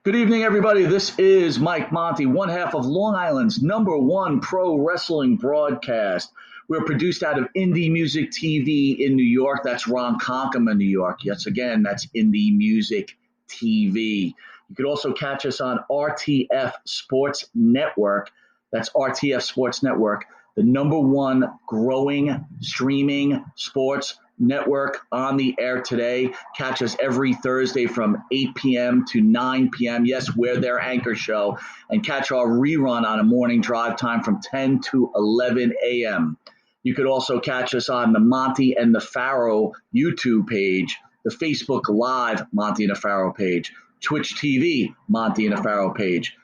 Good evening, everybody. This is Mike Monty, one half of Long Island's #1 pro wrestling broadcast. We're produced out of Indie Music TV in New York. That's Ron Conkema, New York. Yes, again, that's Indie Music TV. You could also catch us on RTF Sports Network. That's RTF Sports Network, the #1 growing streaming sports network on the air today. Catch us every Thursday from 8 p.m. to 9 p.m. Yes, we're their anchor show. And catch our rerun on a morning drive time from 10 to 11 a.m. You could also catch us on the Monty and the Pharaoh YouTube page, the Facebook Live Monty and the Pharaoh page, Twitch TV Monty and the Pharaoh page,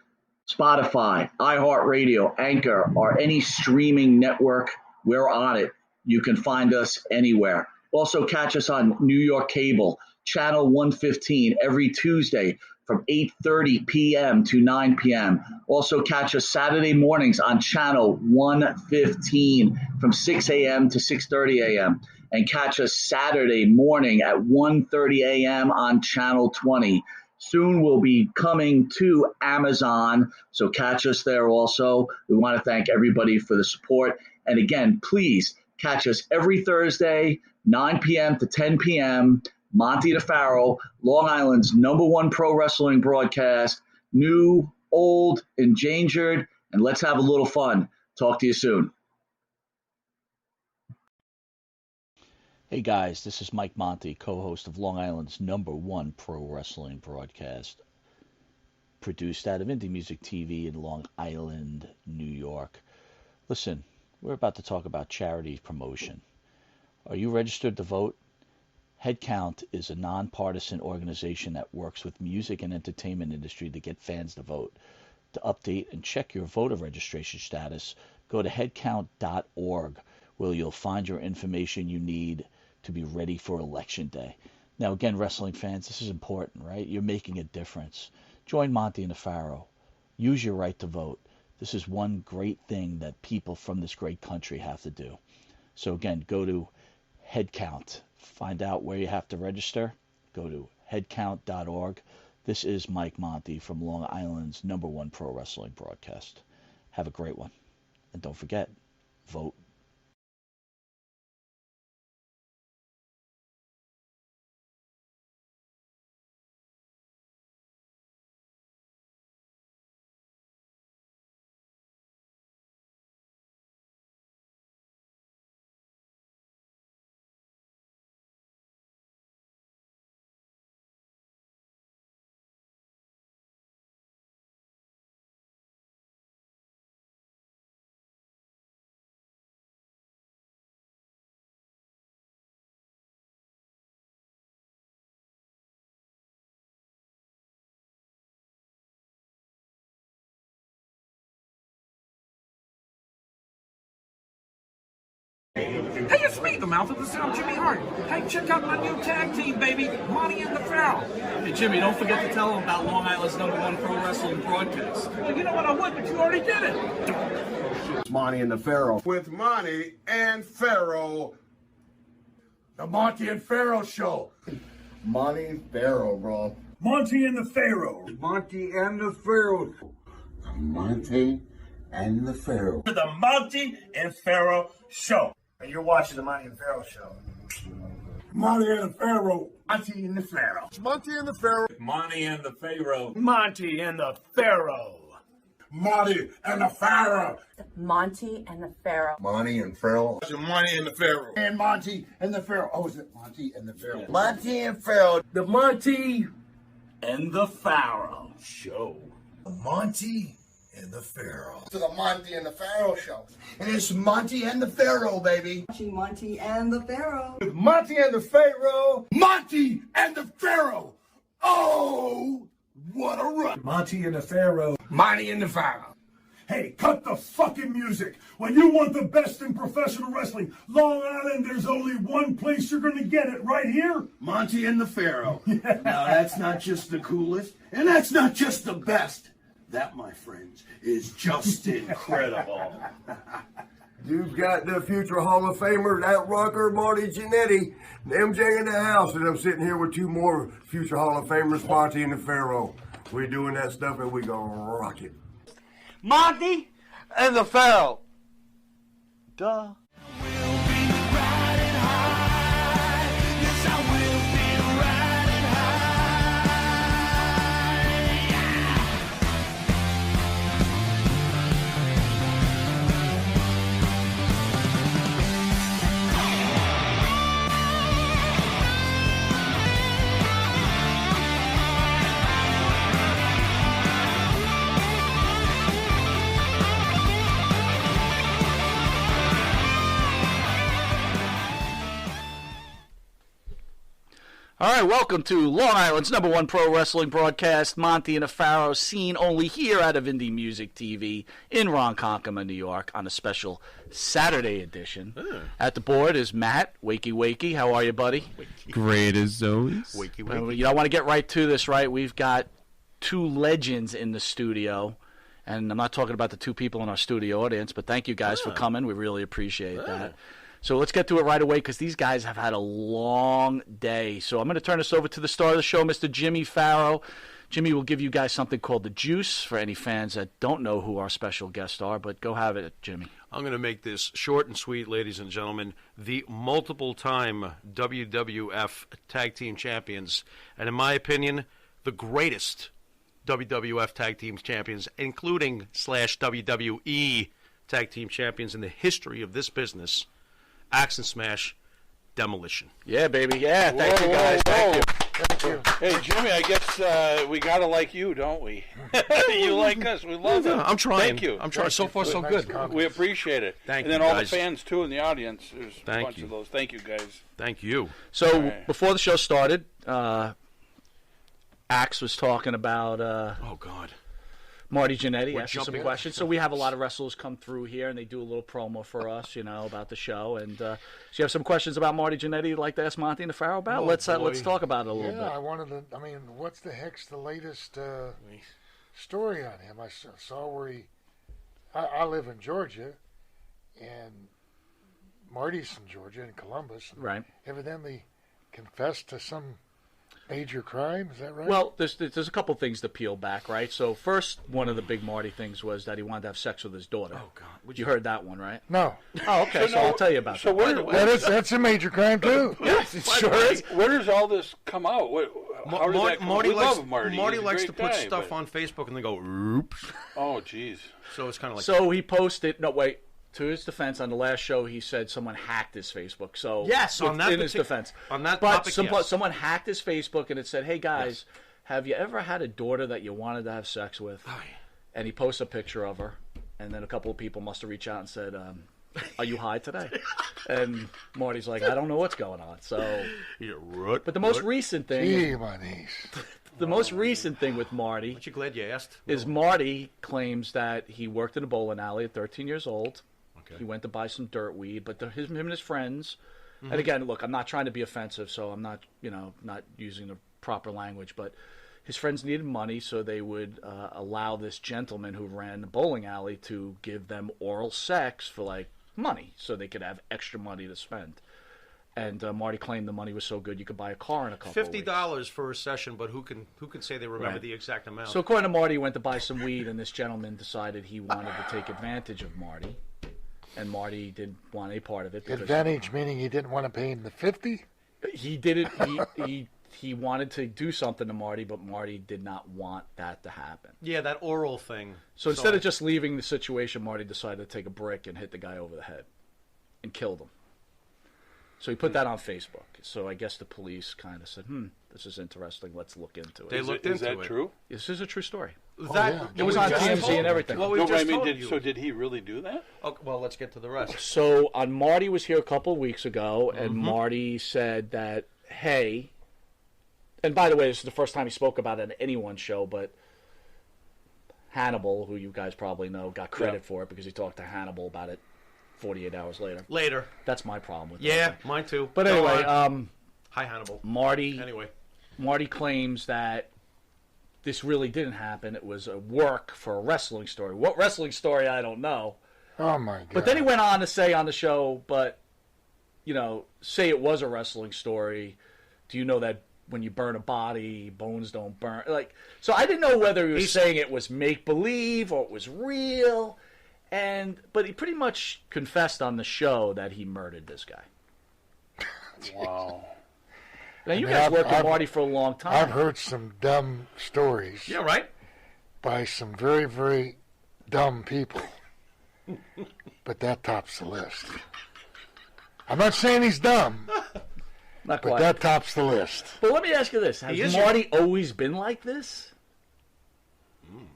Spotify, iHeartRadio, Anchor, or any streaming network. We're on it. You can find us anywhere. Also catch us on New York Cable, Channel 115, every Tuesday from 8:30 p.m. to 9 p.m. Also catch us Saturday mornings on Channel 115 from 6 a.m. to 6:30 a.m. And catch us Saturday morning at 1:30 a.m. on Channel 20. Soon we'll be coming to Amazon, so catch us there also. We want to thank everybody for the support. And again, please catch us every Thursday, 9 p.m. to 10 p.m., Monty the Pharaoh, Long Island's #1 pro wrestling broadcast, new, old, endangered, and let's have a little fun. Talk to you soon. Hey guys, this is Mike Monty, co-host of Long Island's #1 pro wrestling broadcast, produced out of Indie Music TV in Long Island, New York. Listen, we're about to talk about charity promotion. Are you registered to vote? HeadCount is a nonpartisan organization that works with music and entertainment industry to get fans to vote. To update and check your voter registration status, go to headcount.org, where you'll find your information you need to be ready for Election Day. Now, again, wrestling fans, this is important, right? You're making a difference. Join Monty and the Pharaoh. Use your right to vote. This is one great thing that people from this great country have to do. So again, go to HeadCount. Find out where you have to register. Go to headcount.org. This is Mike Monty from Long Island's #1 pro wrestling broadcast. Have a great one. And don't forget, vote. Hey, it's me, the mouth of the sound, Jimmy Hart. Hey, check out my new tag team, baby, Monty and the Pharaoh. Hey, Jimmy, don't forget to tell them about Long Island's #1 pro wrestling broadcast. Well, you know what, I would, but you already did it. It's Monty and the Pharaoh. With Monty and Pharaoh. The Monty and Pharaoh Show. Monty and Pharaoh, bro. Monty and the Pharaoh. Monty and the Pharaoh. Monty and the Pharaoh. The Monty and Pharaoh Show. And you're watching the Monty and Pharaoh Show. Monty and the Pharaoh. Monty and the Pharaoh. It's Monty and the Pharaoh. Monty and the Pharaoh. Monty and the Pharaoh. Monty and the Pharaoh. Monty and the Pharaoh. Monty and Pharaoh. It's Monty and the Pharaoh. And Monty and the Pharaoh. Oh, is it Monty and the Pharaoh? Monty and Pharaoh. The Monty and the Pharaoh Show. Monty and the Pharaoh. To the Monty and the Pharaoh Show. And it's Monty and the Pharaoh, baby. Monty and the Pharaoh. With Monty and the Pharaoh. Monty and the Pharaoh. Oh, what a run. Monty and the Pharaoh. Monty and the Pharaoh. Hey, cut the fucking music. When you want the best in professional wrestling, Long Island, there's only one place you're going to get it, right here. Monty and the Pharaoh. Now, that's not just the coolest, and that's not just the best. That, my friends, is just incredible. You've got the future Hall of Famer, that rocker, Marty Jannetty, MJ in the house, and I'm sitting here with two more future Hall of Famers, Monty and the Pharaoh. We're doing that stuff and we gonna rock it. Monty and the Pharaoh. Duh. All right, welcome to Long Island's #1 pro wrestling broadcast, Monty and the Pharaoh, seen only here out of Indie Music TV in Ronkonkoma, New York, on a special Saturday edition. At the board is Matt, Wakey Wakey. How are you, buddy? Great as always. Wakey Wakey. You know, I want to get right to this, right? We've got two legends in the studio, and I'm not talking about the two people in our studio audience, but thank you guys for coming. We really appreciate that. So let's get to it right away because these guys have had a long day. So I'm going to turn this over to the star of the show, Mr. Jimmy Pharaoh. Jimmy will give you guys something called the juice for any fans that don't know who our special guests are, but go have it, Jimmy. I'm going to make this short and sweet, ladies and gentlemen. The multiple-time WWF Tag Team Champions, and in my opinion, the greatest WWF Tag Team Champions, including /WWE Tag Team Champions in the history of this business, Axe and Smash, Demolition. Yeah, baby. Yeah, thank you, guys. Thank you. Thank you. Hey, Jimmy, I guess we got to like you, don't we? You like us. We love it. I'm trying. Thank you. I'm trying. So far, so good. We appreciate it. Thank you. And then all guys. the fans, too, in the audience. There's a bunch of those. Thank you, guys. Thank you. So before the show started, Axe was talking about... oh, God. Marty Jannetty asked you some questions. So we have a lot of wrestlers come through here, and they do a little promo for us, you know, about the show. And so you have some questions about Marty Jannetty you'd like to ask Monty and the Pharaoh about? Let's talk about it a little bit. Yeah, I wanted to. I mean, what's the heck's the latest story on him? I saw where I live in Georgia, and Marty's from Georgia in Columbus. And right. Evidently confessed to some major crime, is that right? Well, there's a couple things to peel back, right? So first, one of the big Marty things was that he wanted to have sex with his daughter. Oh, God. You heard that one, right? No. Oh, okay, so I'll tell you about that. That's a major crime, too. Yes, it sure is. Where does all this come out? How does that come out? We love Marty. Marty He's a likes great to put guy, stuff but... on Facebook and they go, oops. Oh, jeez. So it's kind of like... So he posted... No, wait. To his defense, on the last show, he said someone hacked his Facebook. So yes, on that in his defense, on that but topic, yes. Someone hacked his Facebook and it said, "Hey guys, have you ever had a daughter that you wanted to have sex with?" Oh, yeah. And he posts a picture of her, and then a couple of people must have reached out and said, "Are you high today?" And Marty's like, "I don't know what's going on." So, but the most recent thing, the most recent thing with Marty, aren't you glad you asked? Is Marty claims that he worked in a bowling alley at 13 years old. He went to buy some dirt weed, but him and his friends, and again, look, I'm not trying to be offensive, so I'm not, not using the proper language, but his friends needed money, so they would allow this gentleman who ran the bowling alley to give them oral sex for, like, money, so they could have extra money to spend. And Marty claimed the money was so good you could buy a car in a couple of weeks. $50 for a session, but who can say they remember the exact amount? So according to Marty, he went to buy some weed, and this gentleman decided he wanted to take advantage of Marty. And Marty didn't want any part of it. Advantage meaning he didn't want to pay him the $50? He did it. He wanted to do something to Marty, but Marty did not want that to happen. Yeah, that oral thing. So instead of just leaving the situation, Marty decided to take a brick and hit the guy over the head and killed him. So he put that on Facebook. So I guess the police kind of said, this is interesting. Let's look into it. They looked into it. Is that true? This is a true story. It was on TMZ and everything. So did he really do that? Okay, well, let's get to the rest. So Marty was here a couple of weeks ago, and Marty said that, hey, and by the way, this is the first time he spoke about it on anyone's show, but Hannibal, who you guys probably know, got credit for it because he talked to Hannibal about it 48 hours later. That's my problem with it. Yeah, mine too. But anyway, hi Hannibal. Marty claims that this really didn't happen. It was a work for a wrestling story. What wrestling story, I don't know. Oh, my God. But then he went on to say on the show, say it was a wrestling story. Do you know that when you burn a body, bones don't burn. Like, so I didn't know whether he was saying it was make believe or it was real, but he pretty much confessed on the show that he murdered this guy. Wow. Now you guys worked with Marty for a long time. I've heard some dumb stories. Yeah, right. By some very, very dumb people, but that tops the list. I'm not saying he's dumb, Not but quite. that tops the list. But let me ask you this: Has Marty always been like this?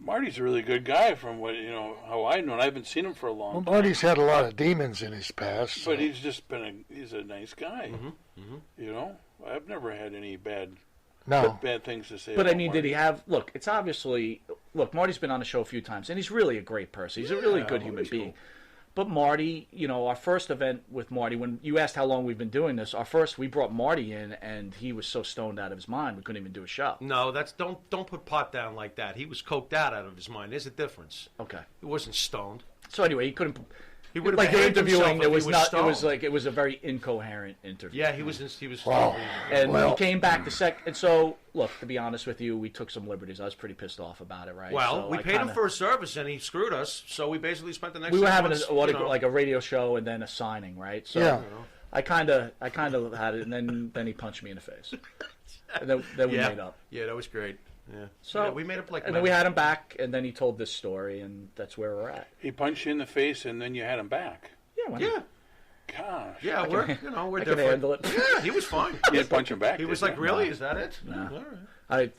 Marty's a really good guy from what, how I know. I haven't seen him for a long time. Marty's had a lot of demons in his past. But he's just he's a nice guy. I've never had any bad things to say But about I mean, Marty. did he have, it's obviously, Marty's been on the show a few times, and he's really a great person. He's a really good human being. Cool. But Marty, our first event with Marty, when you asked how long we've been doing this, we brought Marty in, and he was so stoned out of his mind, we couldn't even do a show. No, don't put pot down like that. He was coked out of his mind. There's a difference. Okay. He wasn't stoned. So anyway, he couldn't. He would have like behaved interviewing. himself if he was stoned. It was a very incoherent interview. Yeah, he was. Wow. And he came back and so look, to be honest with you, we took some liberties. I was pretty pissed off about it, right? Well, so we paid him for a service, and he screwed us. So we basically spent the next. We were 6 having months, like a radio show and then a signing, right? So yeah. I kind of had it, and then he punched me in the face, and then we made up. Yeah, that was great. Yeah. So we made up like. And then we had him back, and then he told this story, and that's where we're at. He punched you in the face, and then you had him back. Yeah. Gosh. Yeah, we're I different. can handle it. Yeah, he was fine. You didn't punch him back. He was like, "Really? Is that it?" Nah. All right. I had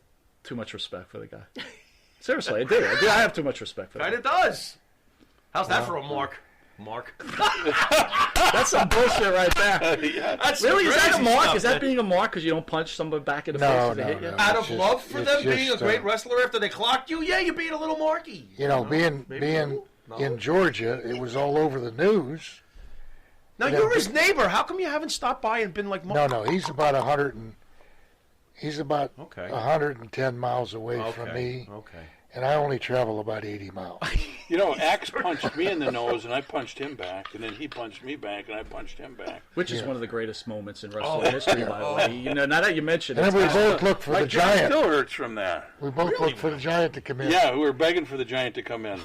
too much respect for the guy. Seriously, I did. I have too much respect for the guy. Kind of does. How's that for a mark? Mark. That's some bullshit right there. Yeah. That's Really? Is that a crazy mark? stuff, Is that man. being a mark because you don't punch someone back in the face if they hit you? Out of It's just- love for it's them being a just, great wrestler after they clocked you? Yeah, you're being a little marky. Being in Georgia, it was all over the news. Now, you're his neighbor. How come you haven't stopped by and been like Mark? No, he's about 110 miles away from me. Okay. And I only travel about 80 miles. Axe punched me in the nose, and I punched him back, and then he punched me back, and I punched him back. Which is one of the greatest moments in wrestling history, by the way. Now that you mention it. And then we both looked for the Giant. Still hurts from that. We both looked for the Giant to come in. Yeah, we were begging for the Giant to come in.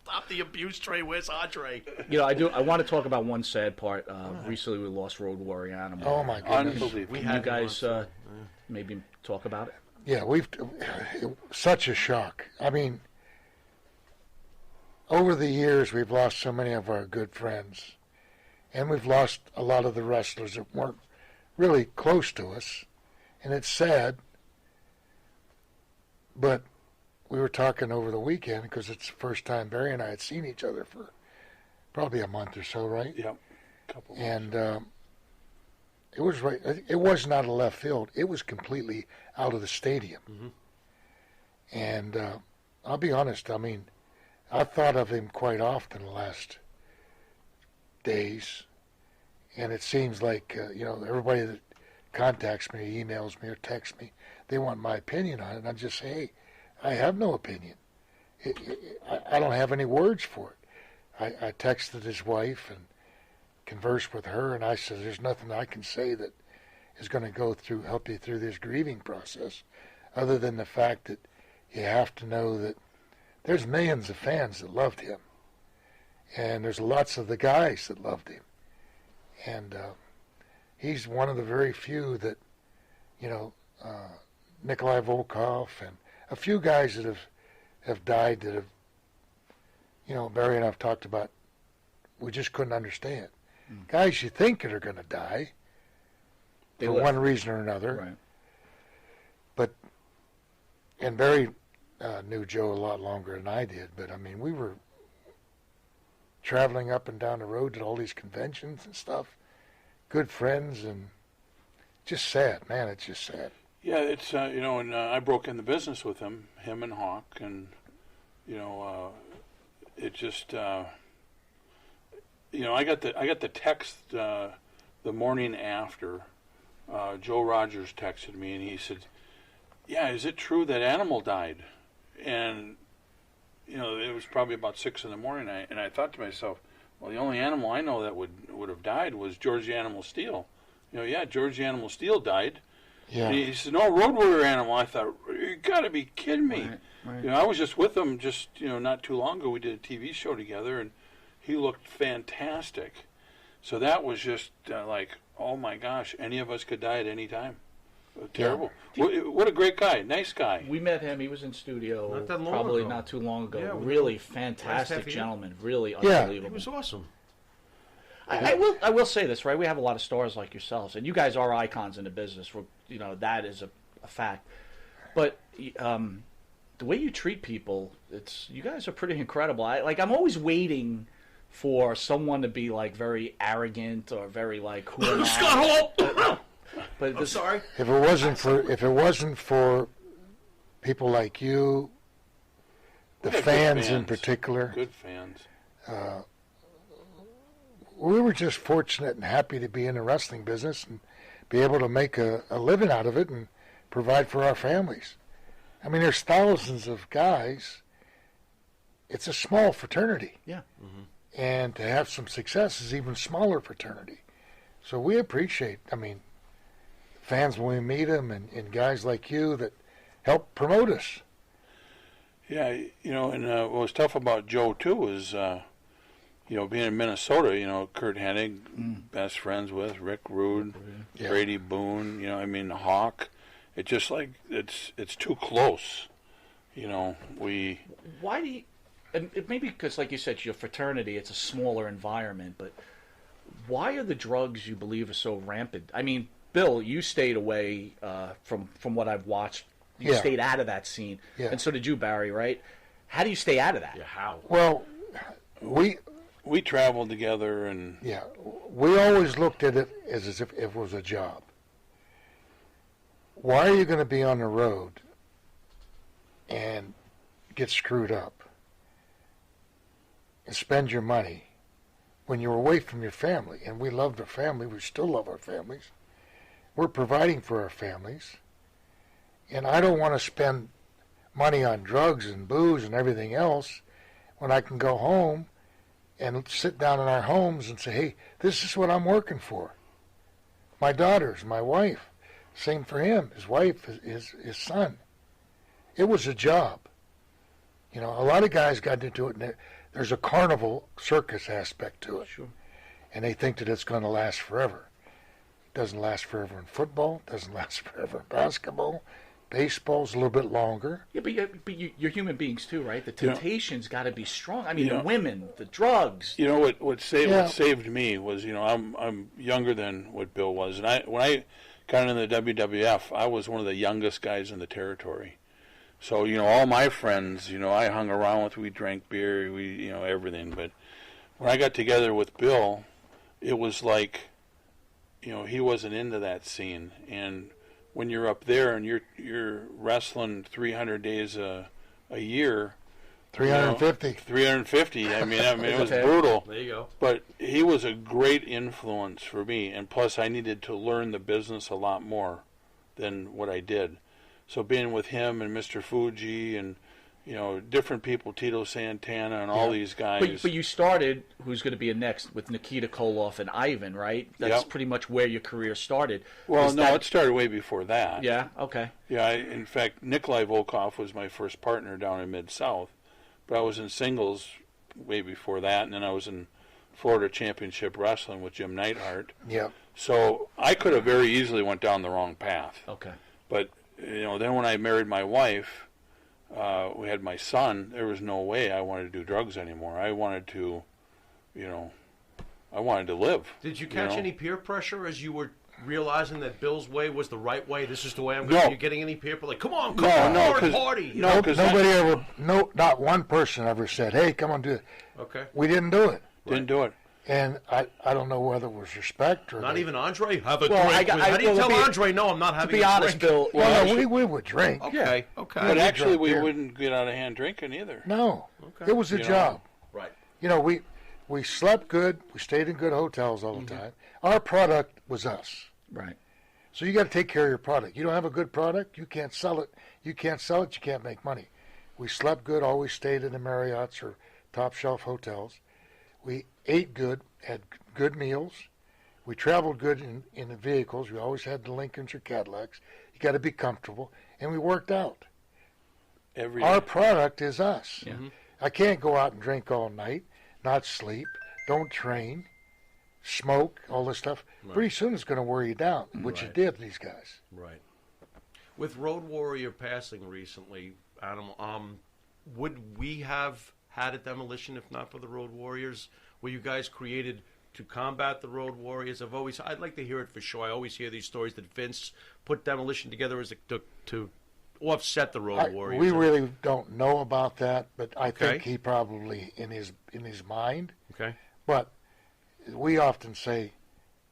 Stop the abuse, Trey. Where's Andre? I want to talk about one sad part. Recently, we lost Road Warrior Animal. Oh, my goodness. Unbelievable. Can you guys maybe talk about it? Yeah, such a shock. I mean, over the years, we've lost so many of our good friends, and we've lost a lot of the wrestlers that weren't really close to us, and it's sad, but we were talking over the weekend because it's the first time Barry and I had seen each other for probably a month or so, right? Yep. Couple months. And it was right. It was not a left field. It was completely out of the stadium. Mm-hmm. And I'll be honest. I mean, I've thought of him quite often the last days, and it seems like everybody that contacts me, emails me, or texts me, they want my opinion on it. And I just say, hey, I have no opinion. I don't have any words for it. I texted his wife and conversed with her, and I said, there's nothing I can say that is going to help you through this grieving process, other than the fact that you have to know that there's millions of fans that loved him, and there's lots of the guys that loved him, and he's one of the very few that, Nikolai Volkov and a few guys that have died that have, Barry and I've talked about, we just couldn't understand. Guys you think that are going to die for one reason or another. Right. And Barry knew Joe a lot longer than I did, but I mean, we were traveling up and down the road to all these conventions and stuff, good friends, and just sad, man, it's just sad. Yeah, it's, and I broke in the business with him and Hawk, and, it just, I got the text the morning after. Joe Rogers texted me, and he said, "Yeah, is it true that Animal died?" And it was probably about 6 in the morning, and I thought to myself, well, the only animal I know that would have died was George the Animal Steel, George the Animal Steel died. Yeah. And he said, no, Road Warrior Animal. I thought, you got to be kidding me. Right. I was just with him not too long ago. We did a TV show together, and he looked fantastic. So that was just like, oh my gosh, any of us could die at any time. Terrible. What a great guy. Nice guy. We met him. He was in studio Not that long probably ago. not too long ago. Yeah, really last fantastic half a year. gentleman. Really Yeah. unbelievable. He was awesome. I will say this, right? We have a lot of stars like yourselves, and you guys are icons in the business. That is a fact. But the way you treat people, you guys are pretty incredible. I'm always waiting for someone to be like very arrogant or very like who am I? Scott Hall. But I'm sorry. If it wasn't for people like you, the Good fans in particular, Good fans. we were just fortunate and happy to be in the wrestling business and be able to make a living out of it and provide for our families. I mean, there's thousands of guys. It's a small fraternity. Yeah. Mm-hmm. And to have some success is even smaller fraternity. So we appreciate, fans when we meet them and guys like you that help promote us. Yeah, and what was tough about Joe, too, is, being in Minnesota, Kurt Hennig, best friends with, Rick Rude, Brady Boone, Hawk. It's just like, it's too close. Why do you... And maybe because, like you said, your fraternity, it's a smaller environment, but why are the drugs you believe are so rampant? I mean, Bill, you stayed away from what I've watched. You stayed out of that scene. Yeah. And so did you, Barry, right? How do you stay out of that? Yeah, how? Well, we traveled together and... Yeah, we always looked at it as if it was a job. Why are you going to be on the road and get screwed up and spend your money when you're away from your family? And we loved our family. We still love our families. We're providing for our families. And I don't want to spend money on drugs and booze and everything else when I can go home and sit down in our homes and say, hey, this is what I'm working for. My daughters, my wife, same for him, his wife, his son. It was a job. A lot of guys got into it, and there's a carnival circus aspect to it. Sure. And they think that it's going to last forever. It doesn't last forever in football, doesn't last forever in basketball. Baseball's a little bit longer. Yeah, but you're human beings too, right? The temptation's got to be strong. I mean, the women, the drugs. What saved me was, I'm younger than what Bill was, and when I got into the WWF, I was one of the youngest guys in the territory. So, all my friends, I hung around with, we drank beer, we, everything. But when I got together with Bill, it was like, he wasn't into that scene. And when you're up there and you're wrestling 300 days a year, 350. 350. I mean, it was brutal. There you go. But he was a great influence for me, and plus I needed to learn the business a lot more than what I did. So being with him and Mr. Fuji and different people, Tito Santana and all these guys. But you started, who's going to be next, with Nikita Koloff and Ivan, right? That's pretty much where your career started. Well, it started way before that. Yeah, okay. Yeah, in fact, Nikolai Volkov was my first partner down in Mid-South. But I was in singles way before that, and then I was in Florida Championship Wrestling with Jim Neidhart. Yeah. So I could have very easily went down the wrong path. Okay. But, then when I married my wife, we had my son, there was no way I wanted to do drugs anymore. I wanted to, live. Did you catch any peer pressure as you were realizing that Bill's way was the right way? This is the way I'm going. Are you getting any peer pressure? Like, come on, party. Not one person ever said, "Hey, come on, do it." Okay. We didn't do it. Didn't do it. And I don't know whether it was respect or not even Andre. Have a well, drink. How do you tell Andre? No, I'm not having. To be honest, Bill. Well, we would drink. Okay. But actually, we wouldn't get out of hand drinking either. No. Okay. It was a job. Right. We slept good. We stayed in good hotels all the time. Our product was us. Right. So you got to take care of your product. You don't have a good product, you can't sell it. You can't sell it, you can't make money. We slept good, always stayed in the Marriotts or top shelf hotels. We ate good, had good meals. We traveled good in the vehicles. We always had the Lincolns or Cadillacs. You got to be comfortable, and we worked out. Our product is us. Yeah. I can't go out and drink all night, not sleep, don't train, smoke, all this stuff. Right. Pretty soon it's going to wear you down, which it did, these guys. Right. With Road Warrior passing recently, Adam, would we have had a Demolition if not for the Road Warriors? Were you guys created to combat the Road Warriors? I'd like to hear it for sure. I always hear these stories that Vince put Demolition together as to offset the Road Warriors. We really don't know about that, but I think he probably in his mind. Okay. But we often say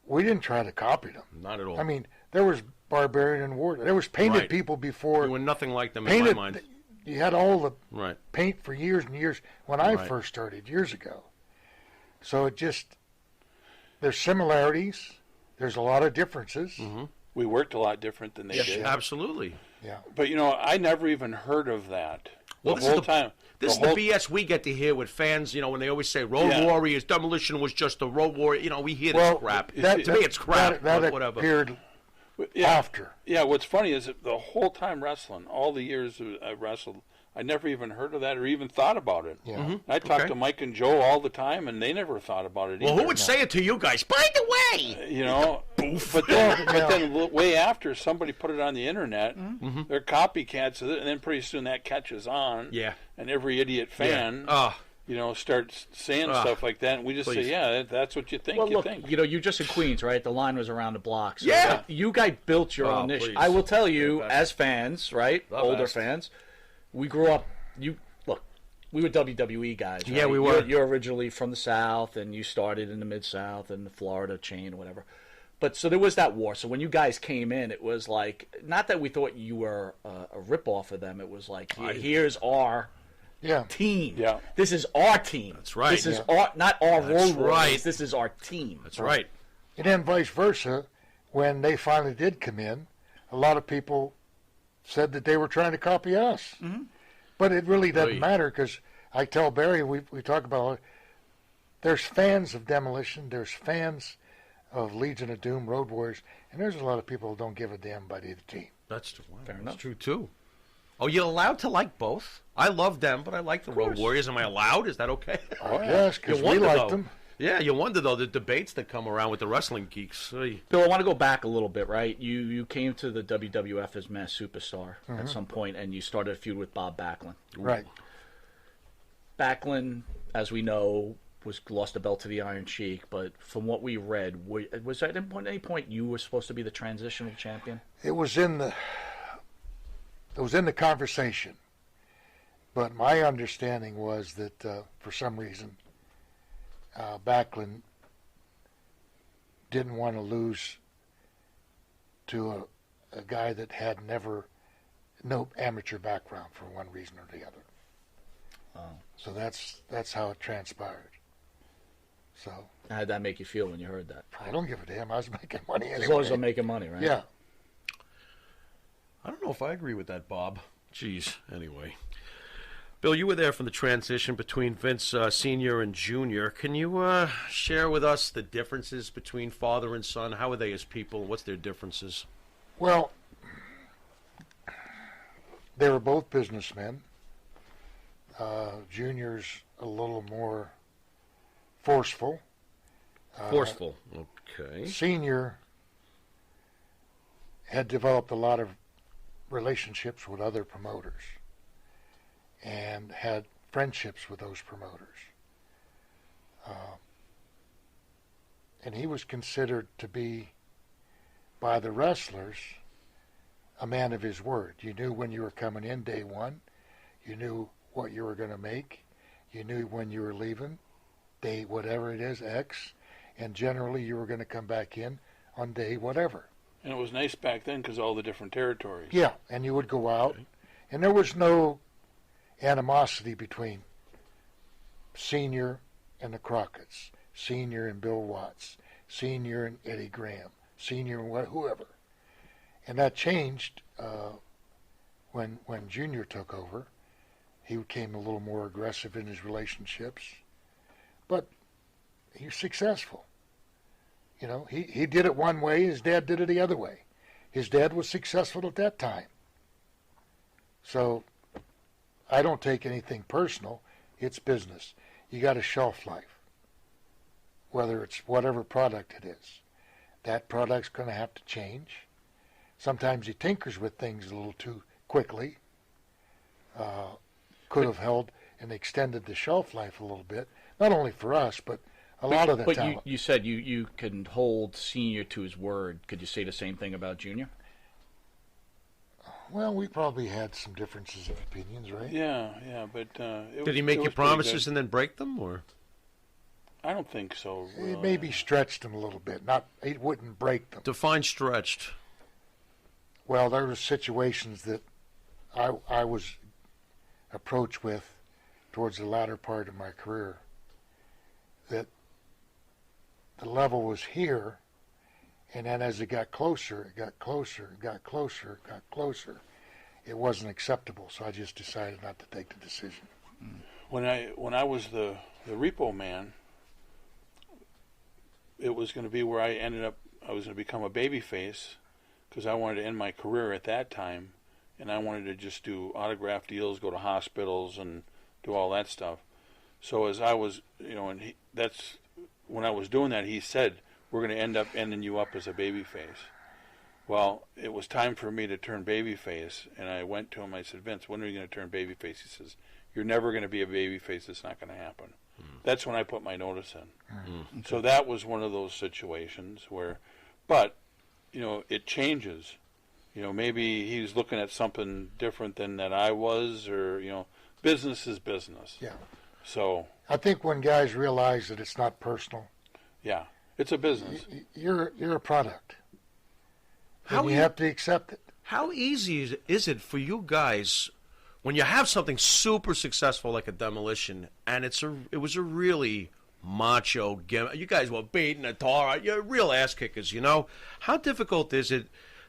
we didn't try to copy them. Not at all. I mean, there was Barbarian and War. There was painted people before. You were nothing like them in my mind. You had all the paint for years and years when I Right. first started years ago. So it just, there's similarities. There's a lot of differences. Mm-hmm. We worked a lot different than they did. Absolutely. Yeah. But, I never even heard of that. Well, the whole time. This is the BS we get to hear with fans, when they always say Road Warriors, Demolition was just a Road Warrior. We hear this crap. To me, it's crap. That whatever. appeared after. Yeah, what's funny is that the whole time wrestling, all the years I wrestled, I never even heard of that or even thought about it. Yeah. Mm-hmm. I talked to Mike and Joe all the time, and they never thought about it either. Well, who would say it to you guys? By the way! But then way after, somebody put it on the internet. Mm-hmm. They're copycats of it, and then pretty soon that catches on. Yeah. And every idiot fan, starts saying stuff like that, and we just say, yeah, that's what you think. Well, look, think. you're just in Queens, right? The line was around the block. So Yeah. You guys built your own niche. please. I will tell you, as fans, right? The Older best. fans, we grew up. We were WWE guys. Right? Yeah, we were. You're originally from the South, and you started in the Mid-South and the Florida chain or whatever. But so there was that war. So when you guys came in, it was like, not that we thought you were a ripoff of them. It was like, here's our team. Yeah. This is our team. That's right. This is not our That's Road Warriors. right. This is our team. That's right. And then vice versa, when they finally did come in, a lot of people said that they were trying to copy us. Mm-hmm. But it really doesn't Right. matter because I tell Barry, we talk about, there's fans of Demolition, there's fans of Legion of Doom, Road Warriors, and there's a lot of people who don't give a damn about either team. That's true. Fair That's enough. true, too. Oh, you're allowed to like both? I love them, but I like the Road Warriors. Am I allowed? Is that okay? Oh, yes, because You we wonder, like though. them. Yeah, you wonder, though, the debates that come around with the wrestling geeks. Hey. Bill, I want to go back a little bit, right? You came to the WWF as Mass Superstar at some point, and you started a feud with Bob Backlund. Right. Backlund, as we know, lost the belt to the Iron Sheik, but from what we read, was at any point you were supposed to be the transitional champion? It was in the conversation, but my understanding was that for some reason Backlund didn't want to lose to a guy that had no amateur background for one reason or the other. So that's how it transpired. So How did that make you feel when you heard that? I don't give a damn. I was making money anyway. As long as I'm making money, right? Yeah. I don't know if I agree with that, Bob. Jeez. Anyway. Bill, you were there for the transition between Vince Sr. and Jr. Can you share with us the differences between father and son? How are they as people? What's their differences? Well, they were both businessmen. Junior's a little more forceful. Forceful. Okay. Senior had developed a lot of relationships with other promoters and had friendships with those promoters. And he was considered to be, by the wrestlers, a man of his word. You knew when you were coming in day one. You knew what you were going to make. You knew when you were leaving, day whatever it is, X. And generally you were going to come back in on day whatever. And it was nice back then because all the different territories. Yeah, and you would go out. And there was no animosity between Senior and the Crockett's, Senior and Bill Watts, Senior and Eddie Graham, Senior and whoever. And that changed when Junior took over. He became a little more aggressive in his relationships. But he was successful. You know, he did it one way, his dad did it the other way. His dad was successful at that time. So I don't take anything personal. It's business. You got a shelf life, whether it's whatever product it is. That product's going to have to change. Sometimes he tinkers with things a little too quickly. Could have held and extended the shelf life a little bit, not only for us, but a lot of the talent. But you said you can hold Senior to his word. Could you say the same thing about Junior? Well, we probably had some differences of opinions, right? Yeah, but did he make you promises and then break them, or? I don't think so. It maybe stretched them a little bit. He wouldn't break them. Define stretched. Well, there were situations that I was approached with towards the latter part of my career that the level was here, and then as it got closer, it got closer, it got closer, it got closer. It wasn't acceptable, so I just decided not to take the decision. When I was the repo man, it was going to be where I was going to become a babyface because I wanted to end my career at that time, and I wanted to just do autograph deals, go to hospitals, and do all that stuff. So as I was, that's when I was doing that, he said, we're going to end up ending you up as a babyface. Well, it was time for me to turn babyface, and I went to him, I said, Vince, when are you going to turn babyface? He says, you're never going to be a babyface, it's not going to happen. That's when I put my notice in. So that was one of those situations where, but, it changes. Maybe he's looking at something different than that I was, or, business is business. Yeah. So I think when guys realize that it's not personal. Yeah, it's a business. You're a product. And you have to accept it. How easy is it for you guys when you have something super successful like a Demolition, and it was a really macho gimmick? You guys were beating a tar. You're real ass kickers, How difficult is it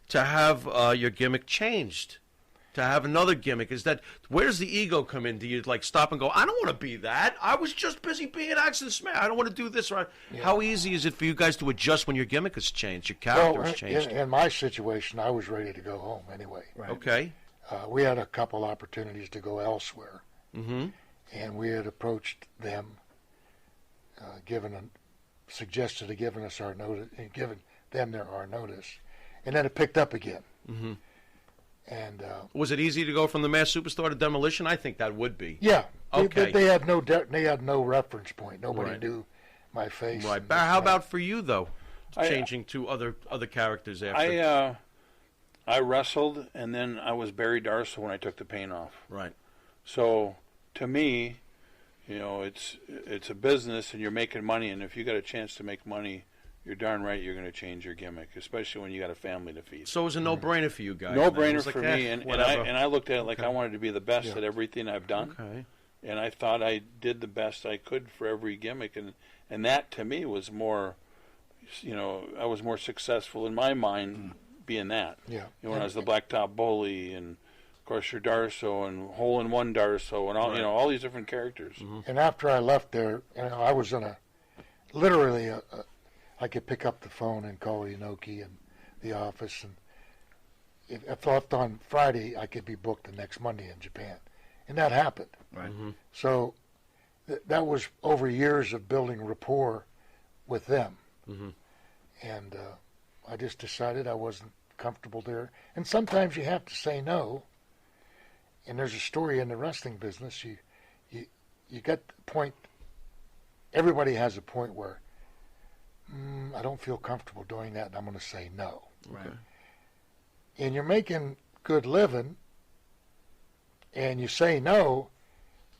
to have your gimmick changed? To have another gimmick? Where does the ego come in? Do you stop and go, I don't want to be that. I was just busy being Axel Smith. I don't want to do this. Right? Yeah. How easy is it for you guys to adjust when your gimmick has changed, your character has changed? In my situation, I was ready to go home anyway. Right. Okay. We had a couple opportunities to go elsewhere, and we had approached them, suggested giving us our notice, and given them our notice, and then it picked up again. And was it easy to go from the Masked Superstar to Demolition? I think that would be. Yeah. Okay. They had no reference point. Nobody knew my face. Right. How about for you though? Changing to other characters after. I wrestled, and then I was Barry Darsow when I took the paint off. Right. So to me, it's a business, and you're making money, and if you got a chance to make money, you're darn right you're going to change your gimmick, especially when you got a family to feed. So it was a no-brainer for you guys. No-brainer for me, and I looked at it like I wanted to be the best at everything I've done. Okay. And I thought I did the best I could for every gimmick, and that to me was more, I was more successful in my mind being that. Yeah. When I was the Blacktop Bully, and of course your Darsow, and Hole-in-One Darsow, and all all these different characters. And after I left there, I was in literally I could pick up the phone and call Inoki and the office, and if left on Friday, I could be booked the next Monday in Japan, and that happened. Right. So that was over years of building rapport with them, and I just decided I wasn't comfortable there. And sometimes you have to say no. And there's a story in the wrestling business. You get the point. Everybody has a point where I don't feel comfortable doing that, and I'm going to say no. Right. And you're making good living, and you say no,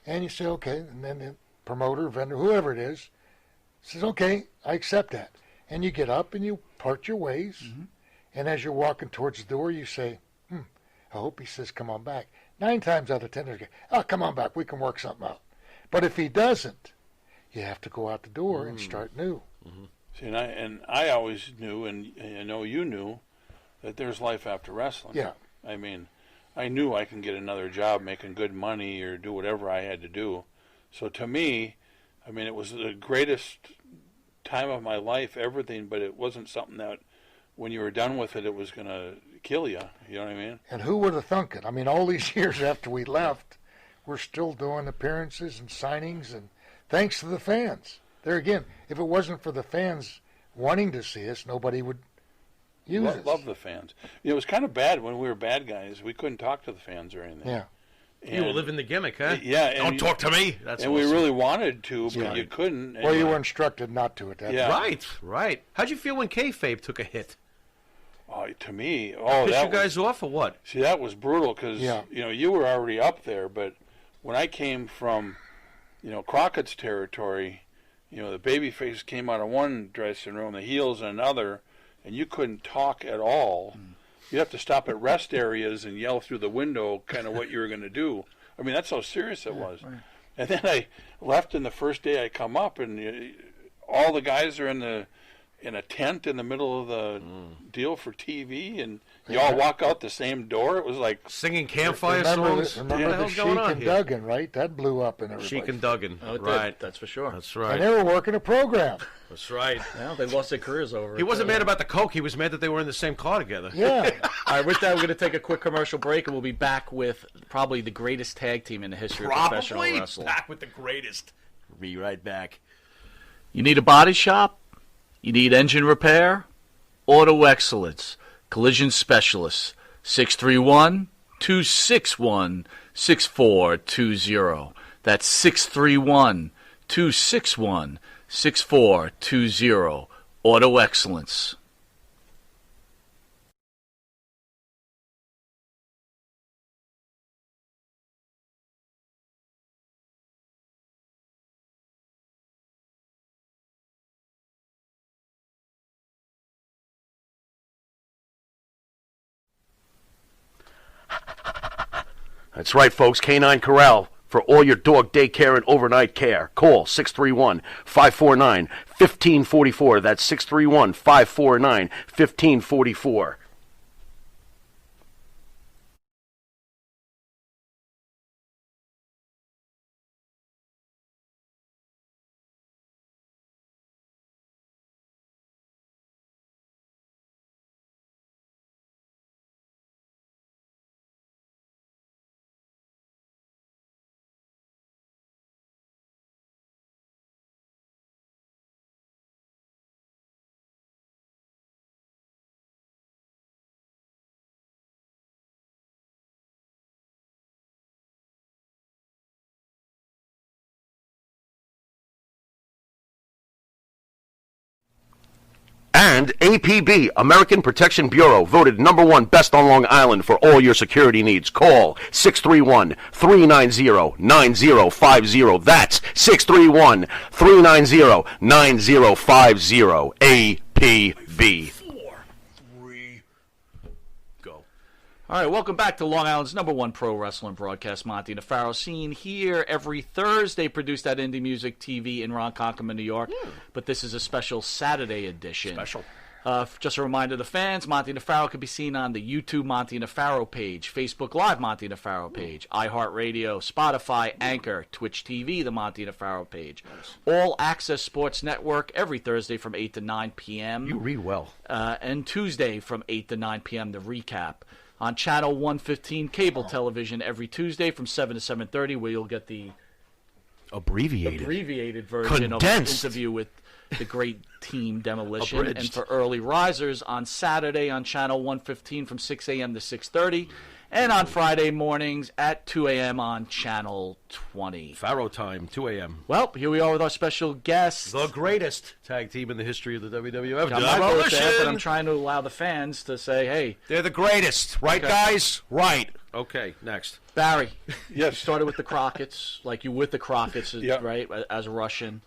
and you say okay, and then the promoter, vendor, whoever it is, says okay, I accept that. And you get up and you part your ways, and as you're walking towards the door, you say, I hope he says come on back. 9 times out of 10, they go, come on back, we can work something out. But if he doesn't, you have to go out the door and start new. See, and I always knew, and I know you knew, that there's life after wrestling. Yeah. I mean, I knew I can get another job making good money or do whatever I had to do. So to me, I mean, it was the greatest time of my life, everything, but it wasn't something that when you were done with it, it was going to kill you. You know what I mean? And who would have thunk it? I mean, all these years after we left, we're still doing appearances and signings, and thanks to the fans. There again, if it wasn't for the fans wanting to see us, nobody would use us. Love the fans. It was kind of bad when we were bad guys. We couldn't talk to the fans or anything. Yeah. And you were living the gimmick, huh? Yeah. Don't talk to me. That's and awesome. we really wanted to, but you couldn't. Well, you were instructed not to at that time. Right. How'd you feel when kayfabe took a hit? To me, Pissed you guys off or what? See, that was brutal because you were already up there, but when I came from, Crockett's territory, the babyface came out of one dressing room, the heels in another, and you couldn't talk at all. You'd have to stop at rest areas and yell through the window kind of what you were going to do. I mean, that's how serious it was. Right. And then I left, and the first day I come up, and all the guys are in a tent in the middle of the deal for TV, and you all walk out the same door. It was like singing campfire songs. Remember the Sheik and Duggan, right? That blew up in everybody. Sheik and Duggan, right? That's for sure. That's right. And they were working a program. That's right. Well, they lost their careers over it. He wasn't mad about the coke. He was mad that they were in the same car together. Yeah. All right, with that, we're going to take a quick commercial break, and we'll be back with probably the greatest tag team in the history of professional wrestling. Back with the greatest. Be right back. You need a body shop? You need engine repair? Auto Excellence. Collision Specialists. 631-261-6420. That's 631-261-6420. Auto Excellence. That's right, folks. Canine Corral for all your dog daycare and overnight care. Call 631-549-1544. That's 631-549-1544. And APB, American Protection Bureau, voted #1 best on Long Island for all your security needs. Call 631-390-9050. That's 631-390-9050. APB. All right, welcome back to Long Island's #1 pro wrestling broadcast. Monty Nefaro, seen here every Thursday, produced at Indie Music TV in Ronkonkoma, New York. But this is a special Saturday edition. Special. Just a reminder to the fans, Monty Nefaro can be seen on the YouTube Monty Nefaro page, Facebook Live Monty Nefaro page, iHeartRadio, Spotify, Anchor, Twitch TV, the Monty Nefaro page. All Access Sports Network every Thursday from 8 to 9 p.m. You read well. And Tuesday from 8 to 9 p.m. the recap. On Channel 115 cable television every Tuesday from 7 to 7:30, where you'll get the abbreviated version of an interview with the great team Demolition. Abridged. And for early risers on Saturday on Channel 115 from 6 a.m. to 6:30, and on Friday mornings at 2 a.m. on Channel 20. Faro time, 2 a.m. Well, here we are with our special guest. The greatest tag team in the history of the WWF. Got my vote there, but I'm trying to allow the fans to say, hey. They're the greatest. Right, guys? Right. Okay, next. Barry. Yes. You started with the Crockett's, like you with the Crockett's, right, as a Russian.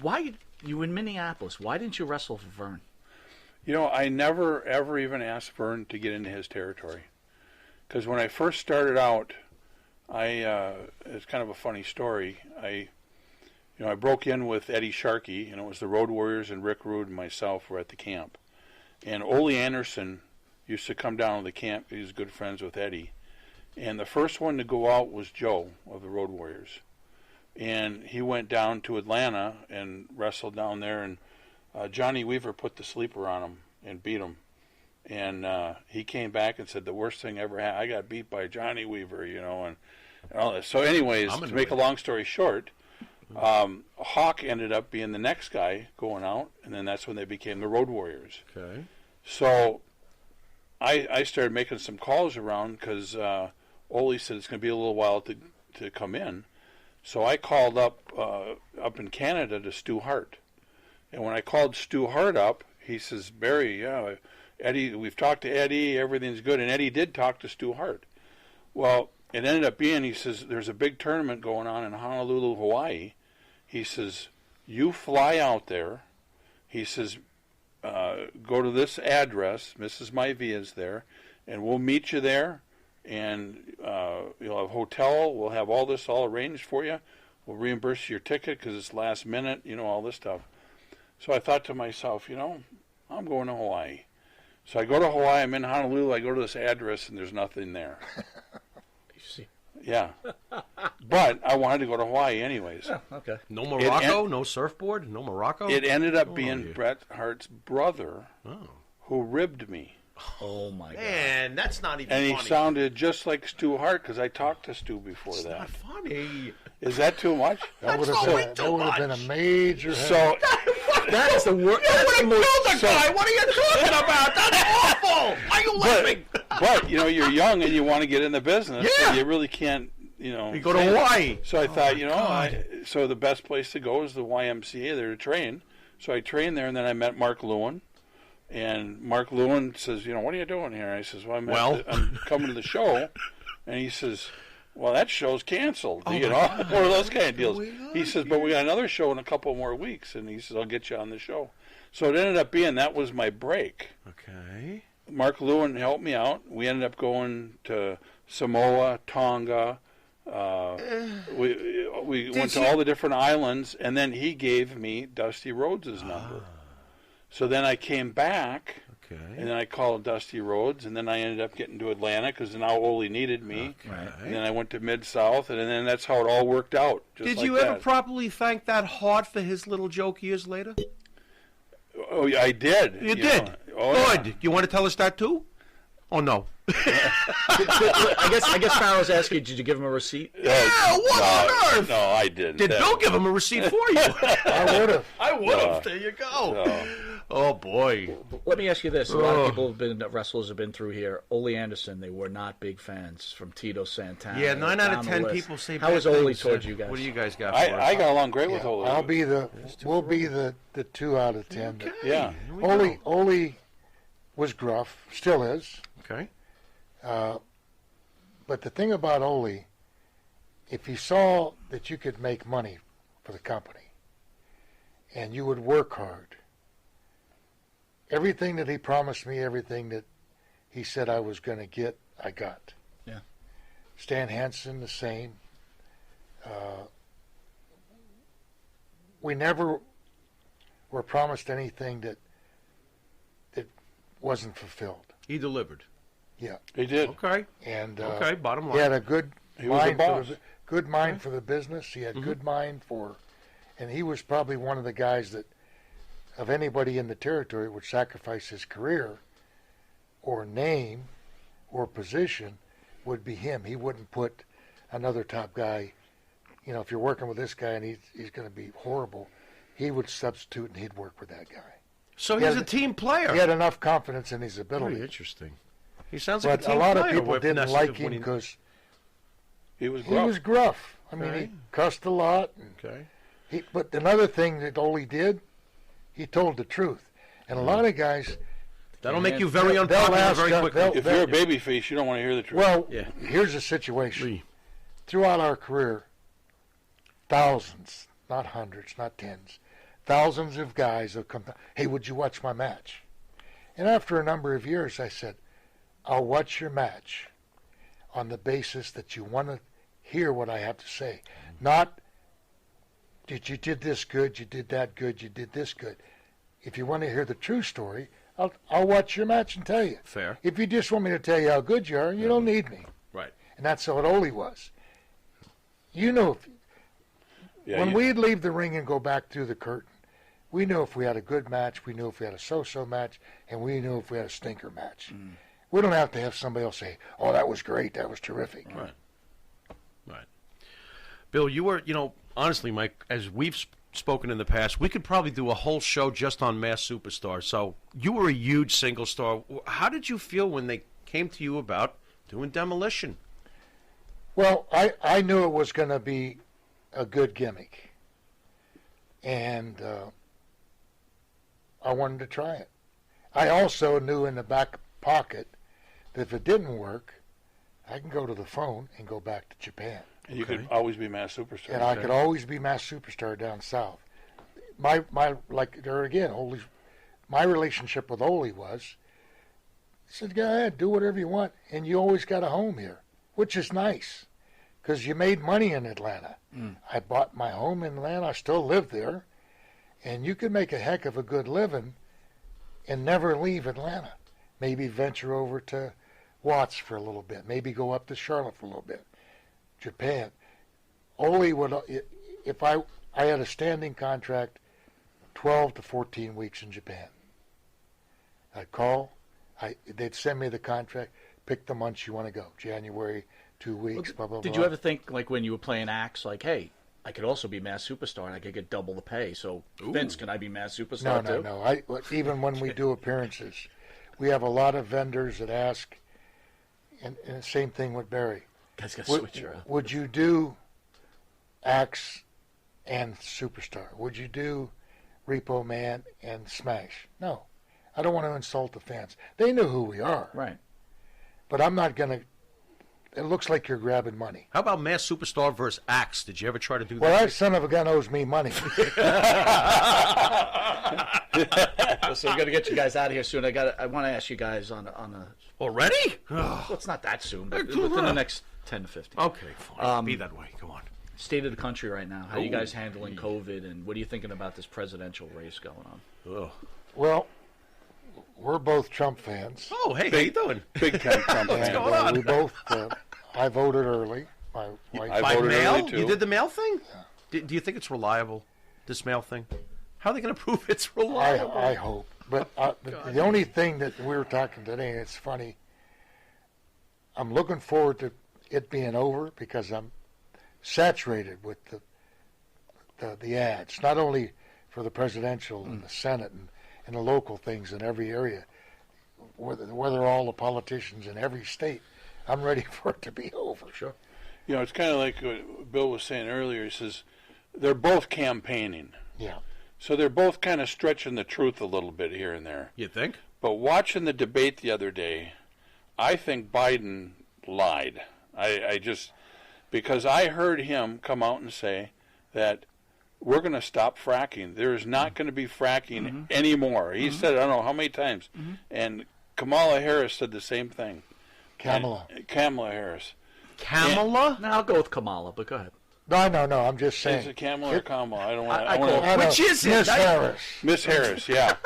Why, you in Minneapolis, why didn't you wrestle for Vern? I never, ever even asked Vern to get into his territory. Because when I first started out, it's kind of a funny story. I broke in with Eddie Sharkey, and it was the Road Warriors and Rick Rude and myself were at the camp. And Ole Anderson used to come down to the camp. He was good friends with Eddie. And the first one to go out was Joe of the Road Warriors. and he went down to Atlanta and wrestled down there, and Johnny Weaver put the sleeper on him and beat him. And he came back and said, the worst thing ever happened. I got beat by Johnny Weaver, and all this. So anyways, to make a long story short, Hawk ended up being the next guy going out, and then that's when they became the Road Warriors. Okay. So I started making some calls around because Ole said it's going to be a little while to come in. So I called up in Canada to Stu Hart. And when I called Stu Hart up, he says, Barry, yeah, Eddie, we've talked to Eddie, everything's good. And Eddie did talk to Stu Hart. Well, it ended up being, he says, there's a big tournament going on in Honolulu, Hawaii. He says, you fly out there. He says, go to this address, Mrs. Maivia's there, and we'll meet you there. And you'll have a hotel. We'll have all this all arranged for you. We'll reimburse your ticket because it's last minute, all this stuff. So I thought to myself, I'm going to Hawaii. So I go to Hawaii. I'm in Honolulu. I go to this address, and there's nothing there. Yeah. But I wanted to go to Hawaii anyways. Yeah, okay. No Morocco? No surfboard? No Morocco? It ended up being Bret Hart's brother who ribbed me. Oh, my God. Man, that's not even funny. And he sounded just like Stu Hart because I talked to Stu before that. Not funny. Is that too much? That would have been a major So that is the worst. You would have killed the guy. What are you talking about? That's awful. Why are you laughing? But you're young and you want to get in the business. Yeah. But you really can't, You go to Hawaii. So I thought, so the best place to go is the YMCA there to train. So I trained there, and then I met Mark Lewin. And Mark Lewin says, what are you doing here? And I says, well, I'm coming to the show. And he says, well, that show's canceled, one of those kind of deals. He says, but we got another show in a couple more weeks. And he says, I'll get you on the show. So it ended up being that was my break. Okay. Mark Lewin helped me out. We ended up going to Samoa, Tonga. We went to all the different islands. And then he gave me Dusty Rhodes' number. So then I came back, and then I called Dusty Rhodes, and then I ended up getting to Atlanta because now Ole needed me. Okay. And then I went to Mid-South, and then that's how it all worked out. Did you ever properly thank that Hart for his little joke years later? Oh, yeah, I did. You did? Good. You want to tell us that too? Oh, no. I guess Farrell's asking, did you give him a receipt? Yeah, what on earth? No, I didn't. Did Bill give him a receipt for you? I would have. I would have. There you go. Oh, boy. Let me ask you this. A lot of people wrestlers have been through here. Ole Anderson, they were not big fans from Tito Santana. Yeah, 9 out of 10 people say How was Ole towards you guys? What do you guys got for I got along great with Ole. We'll be the 2 out of 10. Okay. Yeah. Ole was gruff, still is. Okay. But the thing about Ole, if he saw that you could make money for the company and you would work hard, everything that he promised me, everything that he said I was going to get, I got. Yeah. Stan Hansen, the same. We never were promised anything that wasn't fulfilled. He delivered. Yeah, he did. Okay. And bottom line. he had a good mind for the business. He had Mm-hmm. good mind and he was probably one of the guys that, of anybody in the territory, would sacrifice his career or name or position, would be him. He wouldn't put another top guy. If you're working with this guy and he's going to be horrible, he would substitute and he'd work with that guy. So he's a team player. He had enough confidence in his ability. Very interesting. He sounds like a team lot player. of people didn't like him because he was gruff. I mean, he cussed a lot. But another thing that Ole did, he told the truth. And a lot of guys... That'll make you very unpopular very quickly. If you're a babyface, you don't want to hear the truth. Well, here's the situation. Throughout our career, thousands, not hundreds, not tens, thousands of guys have come, hey, would you watch my match? And after a number of years, I said, I'll watch your match on the basis that you want to hear what I have to say. Not, you did this good, you did that good, you did this good. If you want to hear the true story, I'll watch your match and tell you. Fair. If you just want me to tell you how good you are, you don't need me. Right. And that's what Ole was. when we'd leave the ring and go back through the curtain, we knew if we had a good match, we knew if we had a so-so match, and we knew if we had a stinker match. We don't have to have somebody else say, "Oh, that was great, that was terrific." Right. Bill, you were, honestly, Mike, as we've spoken in the past, we could probably do a whole show just on Masked Superstar. So you were a huge single star. How did you feel when they came to you about doing Demolition? Well, I knew it was going to be a good gimmick, and I wanted to try it. I also knew in the back pocket that if it didn't work, I can go to the phone and go back to Japan. And you could always be Masked Superstar. And I could always be Masked Superstar down south. My relationship with Ole was, he said, "Go ahead, do whatever you want, and you always got a home here," which is nice, because you made money in Atlanta. I bought my home in Atlanta. I still live there, and you could make a heck of a good living and never leave Atlanta. Maybe venture over to Watts for a little bit. Maybe go up to Charlotte for a little bit. Japan. Ole would, if I had a standing contract, 12 to 14 weeks in Japan. I'd call, they'd send me the contract, pick the months you want to go. January, 2 weeks, blah, blah, blah. Did you ever think, like, when you were playing acts, like, hey, I could also be Masked Superstar and I could get double the pay, so Vince, can I be Masked Superstar too? No. Even when we do appearances, we have a lot of vendors that ask, and the same thing with Barry. Guys got to switch her up. Would you do Axe and Superstar? Would you do Repo Man and Smash? No. I don't want to insult the fans. They know who we are. Right. But I'm not going to. It looks like you're grabbing money. How about Masked Superstar versus Axe? Did you ever try to do that? Well, that son of a gun owes me money. So we're going to get you guys out of here soon. I want to ask you guys on a already? Well, it's not that soon, but within the next 10 to 15. Okay, fine. Be that way. Come on. State of the country right now. How are you guys handling COVID, and what are you thinking about this presidential race going on? Well, we're both Trump fans. Oh, hey, how you doing? Big time Trump What's fan. going on? We both. I voted early. My wife. By voted mail? early, too. You did the mail thing? Yeah. Do you think it's reliable, this mail thing? How are they going to prove it's reliable? I hope. But the only thing that we were talking today, and it's funny, I'm looking forward to it being over because I'm saturated with the ads, not only for the presidential and the Senate and the local things in every area, whether all the politicians in every state. I'm ready for it to be over. Sure. It's kind of like what Bill was saying earlier. He says they're both campaigning. Yeah. So they're both kind of stretching the truth a little bit here and there. You think? But watching the debate the other day, I think Biden lied. I just, because I heard him come out and say that we're going to stop fracking. There's not going to be fracking anymore. He said it, I don't know how many times. And Kamala Harris said the same thing. Kamala Harris. Kamala? No, I'll go with Kamala, but go ahead. No, I'm just saying. Is it Kamala or Kamala? I don't want to. Which is it? Miss Harris. Miss Harris, yeah.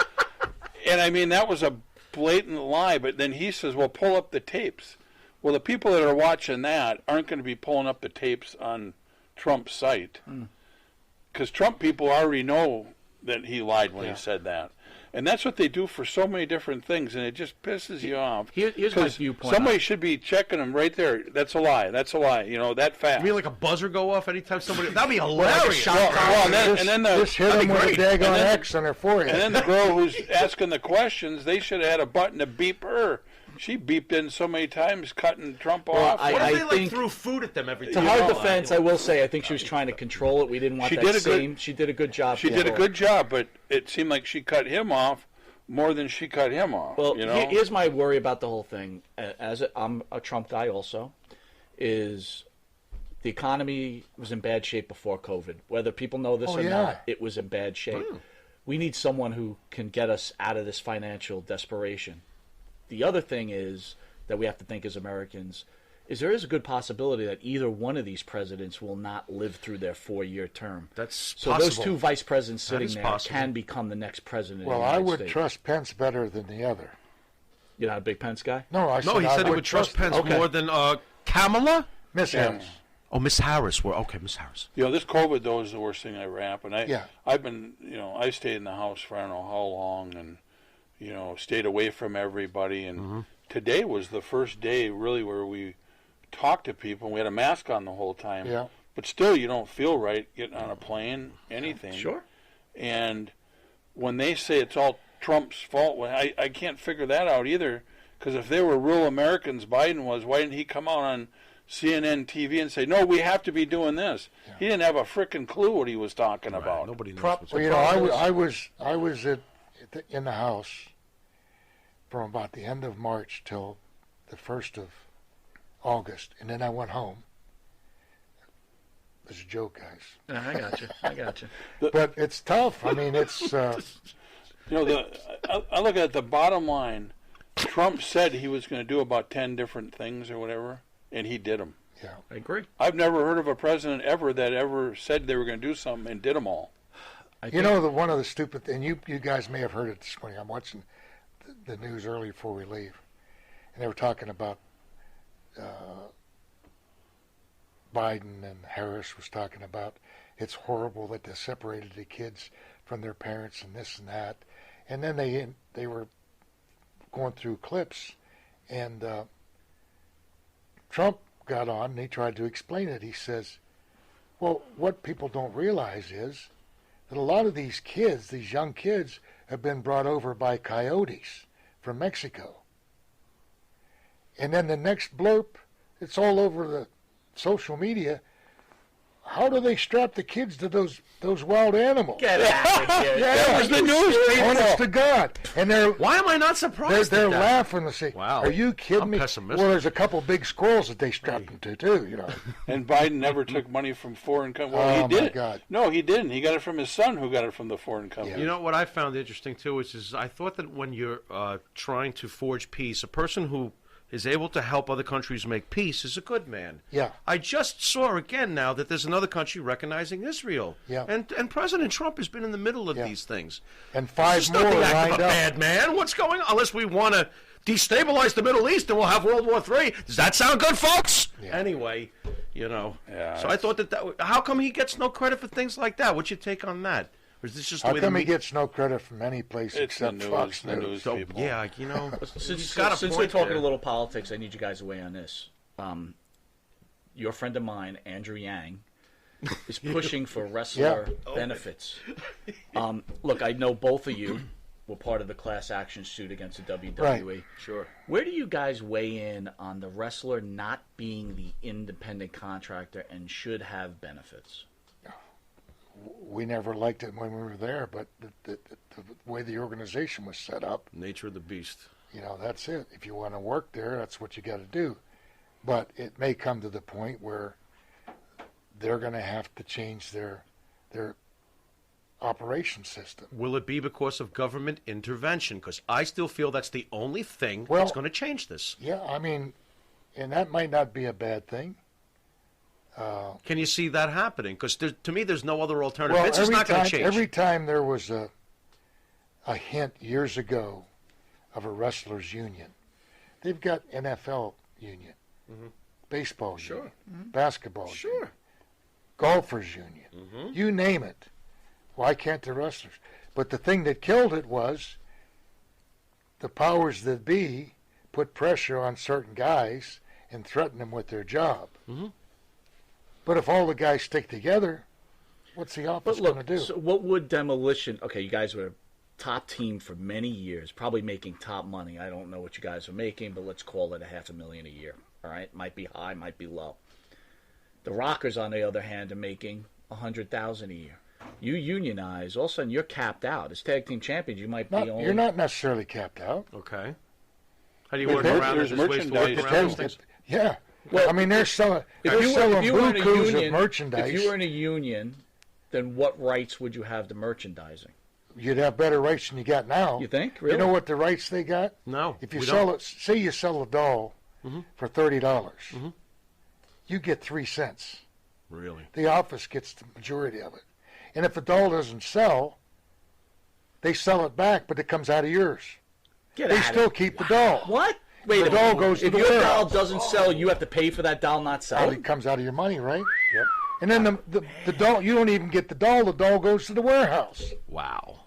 And I mean, that was a blatant lie, but then he says, well, pull up the tapes. Well, the people that are watching that aren't going to be pulling up the tapes on Trump's site. Because Trump people already know that he lied when he said that. And that's what they do for so many different things, and it just pisses you off. Here's my viewpoint. Somebody should be checking them right there. That's a lie. That's a lie. That fast. You mean like a buzzer go off anytime somebody... That'd be hilarious. Just hit them with a daggone X on their forehead. And then the girl who's asking the questions, they should have had a button to beep her. She beeped in so many times, cutting Trump off. What if they threw food at them every time? To her defense, I will say, I think she was trying to control it. We didn't want She did a good job. She did a good job, but it seemed like she cut him off more than she cut him off. Well, here's my worry about the whole thing. I'm a Trump guy also, is the economy was in bad shape before COVID. Whether people know this or not, it was in bad shape. We need someone who can get us out of this financial desperation. The other thing is that we have to think as Americans is there is a good possibility that either one of these presidents will not live through their 4-year term. That's so possible. Those two vice presidents sitting there can become the next president. Well, of the I would States. trust Pence better than the other. You're not a big Pence guy? No, he said he would trust Pence more than Kamala? Miss Harris. Oh, Miss Harris. Okay, Miss Harris. This COVID though is the worst thing that ever happened. I've been, I stayed in the house for I don't know how long, and stayed away from everybody. And today was the first day really where we talked to people. We had a mask on the whole time. Yeah. But still, you don't feel right getting on a plane, anything. Sure. And when they say it's all Trump's fault, I can't figure that out either. Because if they were real Americans, Biden was, why didn't he come out on CNN TV and say, no, we have to be doing this? Yeah. He didn't have a frickin' clue what he was talking about. Nobody knows what's I was in the house from about the end of March till the 1st of August, and then I went home. It's a joke, guys. I got you. But it's tough. I mean, it's... I look at the bottom line. Trump said he was going to do about 10 different things or whatever, and he did them. Yeah, I agree. I've never heard of a president ever that ever said they were going to do something and did them all. One of the stupid, and you guys may have heard it this morning. I'm watching the news early before we leave, and they were talking about Biden, and Harris was talking about it's horrible that they separated the kids from their parents and this and that, and then they were going through clips, and Trump got on and he tried to explain it. He says, well, what people don't realize is that a lot of these kids, these young kids, have been brought over by coyotes from Mexico. And then the next blurb, it's all over the social media. How do they strap the kids to those wild animals? Get out of here. That was the news. Honest to God. And why am I not surprised? They're laughing and say, wow. Are you kidding me? Pessimistic. Well, there's a couple big squirrels that they strapped them to, too, And Biden never took money from foreign companies. Well, he did. My God. No, he didn't. He got it from his son, who got it from the foreign company. You know what I found interesting, too, is I thought that when you're trying to forge peace, a person who is able to help other countries make peace is a good man. Yeah. I just saw again now that there's another country recognizing Israel. Yeah. And President Trump has been in the middle of these things. And 5 more not the lined act of a up. bad man. What's going on? Unless we want to destabilize the Middle East and we'll have World War III. Does that sound good, folks? Yeah. Anyway, Yeah, so I thought that how come he gets no credit for things like that? What's your take on that? Or is this just the How way come the he gets no credit from any place It's the except news, Fox the News? news people. Yeah, Since got a we're point talking there. a little politics, I need you guys to weigh on this. Your friend of mine, Andrew Yang, is pushing for wrestler benefits. Look, I know both of you were part of the class action suit against the WWE. Right. Sure. Where do you guys weigh in on the wrestler not being the independent contractor and should have benefits? We never liked it when we were there, but the way the organization was set up, Nature of the beast. That's it. If you want to work there, that's what you got to do. But it may come to the point where they're going to have to change their operation system. Will it be because of government intervention? Because I still feel that's the only thing that's going to change this. Yeah, I mean, and that might not be a bad thing. Can you see that happening? Because to me, there's no other alternative. It's just not going to change. Every time there was a hint years ago of a wrestlers' union, they've got NFL union, baseball union, basketball union, golfers union, you name it. Why can't the wrestlers? But the thing that killed it was the powers that be put pressure on certain guys and threatened them with their job. But if all the guys stick together, what's the office going to do? So what would Demolition... Okay, you guys were a top team for many years, probably making top money. I don't know what you guys are making, but let's call it $500,000 a year. All right? Might be high, might be low. The Rockers, on the other hand, are making $100,000 a year. You unionize, all of a sudden you're capped out. As tag team champions, you might be only... You're not necessarily capped out. Okay. How do you work around it? There's ways to work around those things? Yeah. Well, I mean, they're selling bukus of merchandise. If you were in a union, then what rights would you have to merchandising? You'd have better rights than you got now. You think? Really? You know what the rights they got? No. If you sell it, say you sell a doll for $30, you get 3 cents. Really? The office gets the majority of it. And if the doll doesn't sell, they sell it back, but it comes out of yours. They still keep the doll. What? Wait, the doll goes to if the your warehouse. doll doesn't sell, you have to pay for that doll not Well, selling? it comes out of your money, right? Yep. And then the doll, you don't even get the doll goes to the warehouse. Wow.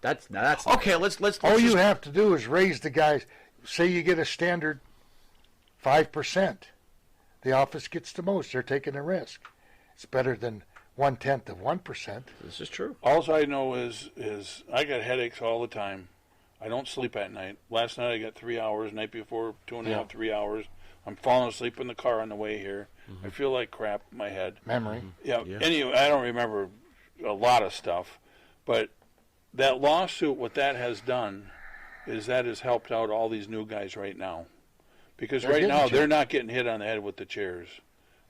That's Okay, let's All you just- have to do is raise the guys. Say you get a standard 5%. The office gets the most. They're taking a risk. It's better than 1/10 of 1%. This is true. All I know is I got headaches all the time. I don't sleep at night. Last night I got 3 hours. Night before, 2.5, 3 hours. I'm falling asleep in the car on the way here. I feel like crap in my head. Memory. Yeah. Anyway, I don't remember a lot of stuff, but that lawsuit, what that has done is that has helped out all these new guys right now. Because They're right getting now checked. they're not getting hit on the head with the chairs.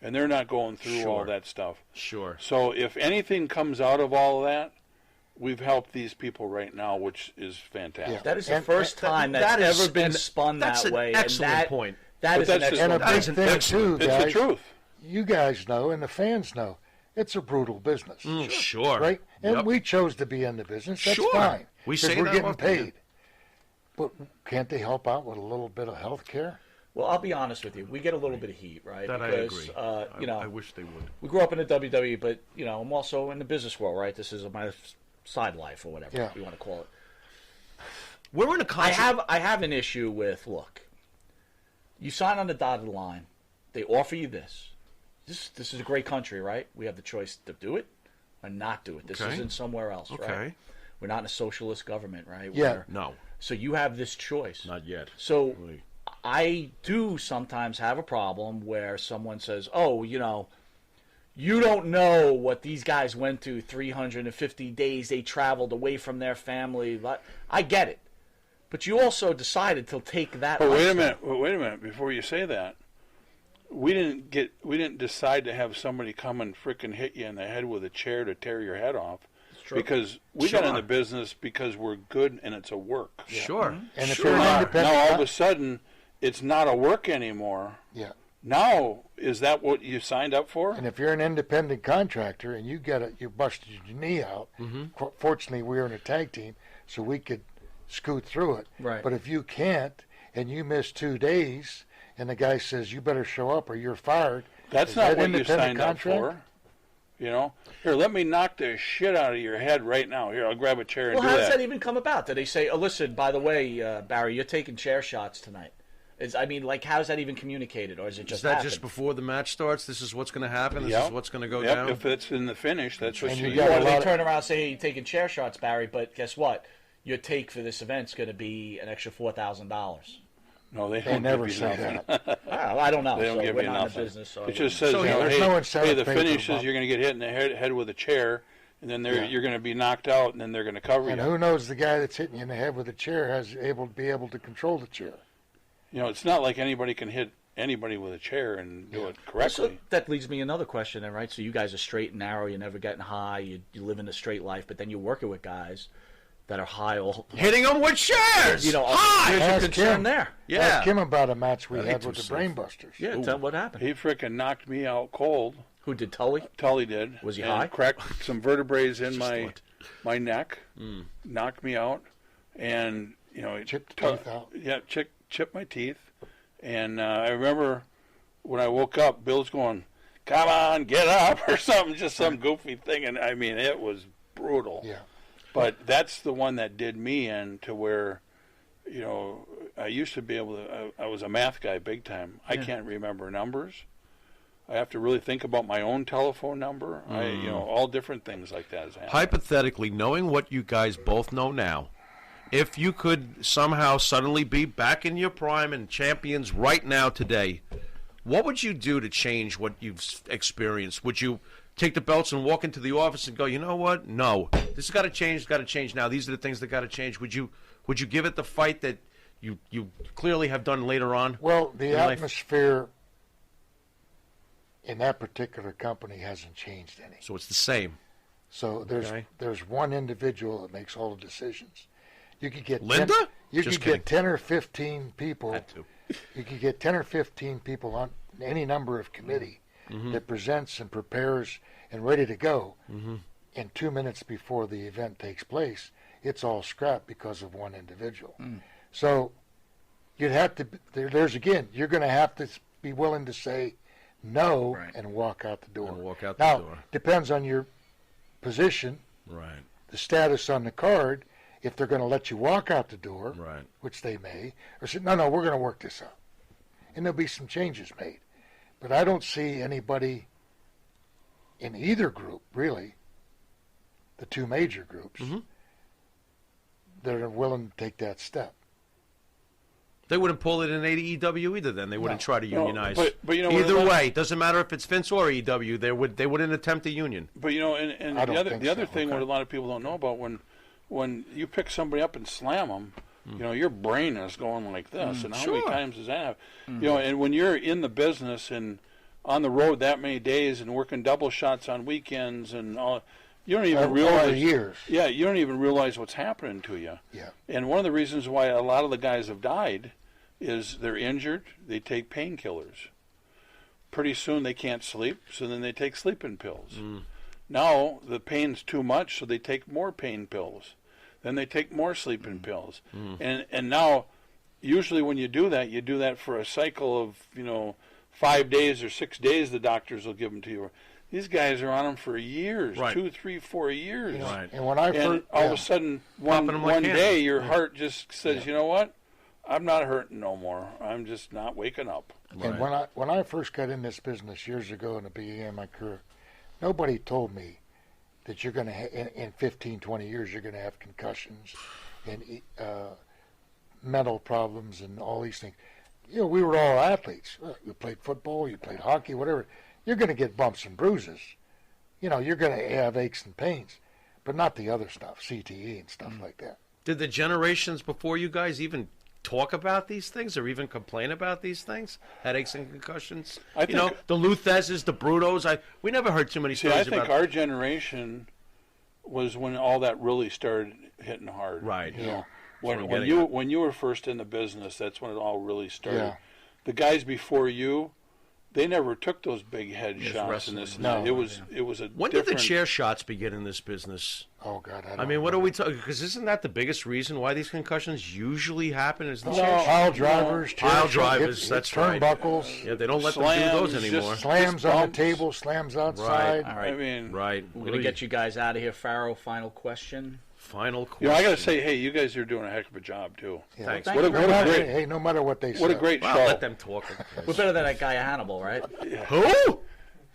And they're not going through all Sure. that stuff. Sure. So if anything comes out of all of that, we've helped these people right now, which is fantastic. That is the first time that's ever been spun that's that an way. excellent and that, point. That But is an that's excellent And a point. big thing too, guys. It's the truth. You guys know, and the fans know, it's a brutal business. Sure. Right? And Yep. we chose to be in the business. That's Sure. fine. We 'cause say we're that getting often, paid. But can't they help out with a little bit of health care? Well, I'll be honest with you. We get a little bit of heat, right? That because, I agree. You know, I wish they would. we grew up in the WWE, but you know, I'm also in the business world, right? This is my side life or whatever Yeah. you want to call it. We're in a constant... I have an issue with, look, you sign on the dotted line, they offer you this. This is a great country, right? We have the choice to do it or not do it. This Okay. isn't somewhere else, right? Okay. We're not in a socialist government, right? Yeah. No. So you have this choice. Not yet. So I do sometimes have a problem where someone says, oh, you know, you don't know what these guys went to 350 days they traveled away from their family. I get it. But you also decided to take that. But wait a lifestyle. minute. Before you say that, we didn't decide to have somebody come and frickin' hit you in the head with a chair to tear your head off. True. Because we got in the Sure. business because we're good and it's a work. Sure. And if Sure. you're an independent, Now all of a sudden, it's not a work anymore. yeah. Now, is that what you signed up for? And if you're an independent contractor and you busted your knee out, fortunately we were in a tag team, so we could scoot through it. Right. But if you can't and you miss 2 days, and the guy says you better show up or you're fired, That's is not that what you independent signed up contract? for. You know, here, let me knock the shit out of your head right now. Here, I'll grab a chair and Well, do how that. does that even come about? Do they say, oh, listen, by the way, Barry, you're taking chair shots tonight? I mean, like, how is that even communicated? Or is it just Is that happen? just before the match starts? This is what's going to happen? This Yep. is what's going to go Yep, down? if it's in the finish, that's what And you you do. got Or a do lot they of- turn around and say, hey, you're taking chair shots, Barry, but guess what? Your take for this event's going to be an extra $4,000. No, they They don't never give you say nothing. that. I don't know. They don't so give we're you not in nothing. the business. So It just says, So, you know, there's hey, no incentive the pay for finish is them. you're going to get hit in the head with a chair, and then Yeah. you're going to be knocked out, and then they're going to cover And you. who knows the guy that's hitting you in the head with a chair has be able to control the chair. You know, it's not like anybody can hit anybody with a chair and do it correctly. So that leads me another question then, right? So you guys are straight and narrow. You're never getting high. You live in a straight life, but then you're working with guys that are high all Hitting them with chairs! You know, Hi! there's your Ask concern him. there. Yeah. Ask him about a match we I had think with the so. Brainbusters. Yeah, tell what happened. He frickin' knocked me out cold. Who did Tully? Tully did. Was he and high? Cracked some vertebrae in Just my what? my neck, knocked me out, and you know, Chipped the teeth out. Yeah, chipped my teeth, and I remember when I woke up, Bill's going, "Come on, get up," or something, just some goofy thing, and I mean, it was brutal. Yeah. But that's the one that did me in to where, you know, I used to be able to. I was a math guy big time. I can't remember numbers. I have to really think about my own telephone number. All different things like that has happened. Hypothetically, knowing what you guys both know now, if you could somehow suddenly be back in your prime and champions right now today, what would you do to change what you've experienced? Would you take the belts and walk into the office and go, you know what? No, this has got to change now. These are the things that got to change. Would you give it the fight that you clearly have done later on? Well, the in life? atmosphere in that particular company hasn't changed any. So it's the same. So Okay. there's one individual that makes all the decisions. You could get Linda? 10, you Just could kidding. get 10 or 15 people. Had to. You could get 10 or 15 people on any number of committee that presents and prepares and ready to go. And 2 minutes before the event takes place, it's all scrapped because of one individual. So you'd have to. There's again, you're going to have to be willing to say no and walk out the door. Now, depends on your position, right? The status on the card. If they're going to let you walk out the door, right, which they may, or say, no, we're going to work this out, and there'll be some changes made. But I don't see anybody in either group, really, the two major groups, that are willing to take that step. They wouldn't pull it in AEW either. Then they wouldn't try to unionize. But you know, either way, it doesn't matter if it's Vince or AEW. They wouldn't attempt a union. But you know, and the other thing what a lot of people don't know about when you pick somebody up and slam them, you know, your brain is going like this. And how many times does that happen? You know, and when you're in the business and on the road that many days and working double shots on weekends and all, you don't even realize. Over years. Yeah, you don't even realize what's happening to you. Yeah. And one of the reasons why a lot of the guys have died is they're injured, they take painkillers. Pretty soon they can't sleep, so then they take sleeping pills. Now the pain's too much, so they take more pain pills. Then they take more sleeping pills. And now, usually when you do that for a cycle of, you know, 5 days or 6 days, the doctors will give them to you. These guys are on them for years, 2, 3, 4 years. You know, and when I first, all of a sudden, one day, your heart just says, you know what? I'm not hurting no more. I'm just not waking up. And when I first got in this business years ago in the beginning of my career, nobody told me that you're going to, in 15, 20 years, you're going to have concussions and mental problems and all these things. You know, we were all athletes. You played football, you played hockey, whatever. You're going to get bumps and bruises. You know, you're going to have aches and pains, but not the other stuff, CTE and stuff like that. Did the generations before you guys even talk about these things or even complain about these things? Headaches and concussions? You know, the Luthezes, the Brutos. We never heard too many stories about. I think our generation was when all that really started hitting hard. Right. You know, when you were first in the business, that's when it all really started. Yeah. The guys before you, they never took those big head shots in this. No, it was a. When did the chair shots begin in this business? Oh God, I mean, what are we talking? Because isn't that the biggest reason why these concussions usually happen? Is the pile drivers, pile drivers. That's right. Turnbuckles. Yeah, they don't let them do those anymore. Slams on the table, slams outside. All right. I mean, right. We're gonna get you guys out of here. Pharaoh, final question. Final question. You know, I got to say, hey, you guys are doing a heck of a job too. Yeah. Thanks. What a great. Hey, no matter what they say. What a great show. Let them talk. We're better than that guy Hannibal, right? Yeah. Who?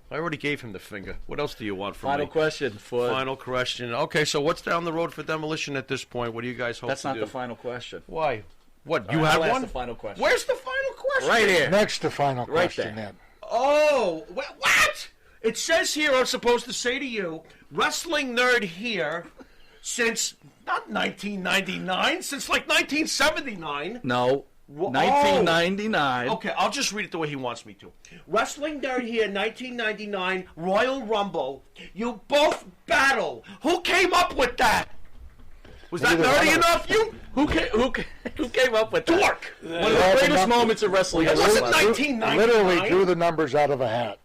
I already gave him the finger. What else do you want from me? Final question. Final question. Okay, so what's down the road for Demolition at this point? What do you guys hope to do? That's not the final question. Why? What? You have one? That's the final question. Where's the final question? Right here. Next to final question, then. Oh, what? It says here I'm supposed to say to you, wrestling nerd here, since not 1999, since like 1979. No. 1999. Okay, I'll just read it the way he wants me to. Wrestling nerd here, 1999, Royal Rumble. You both battle. Who came up with that? Was that nerdy enough? You? Who came up with that? Dork. One of the greatest moments of wrestling. It wasn't 1999. Literally drew the numbers out of a hat.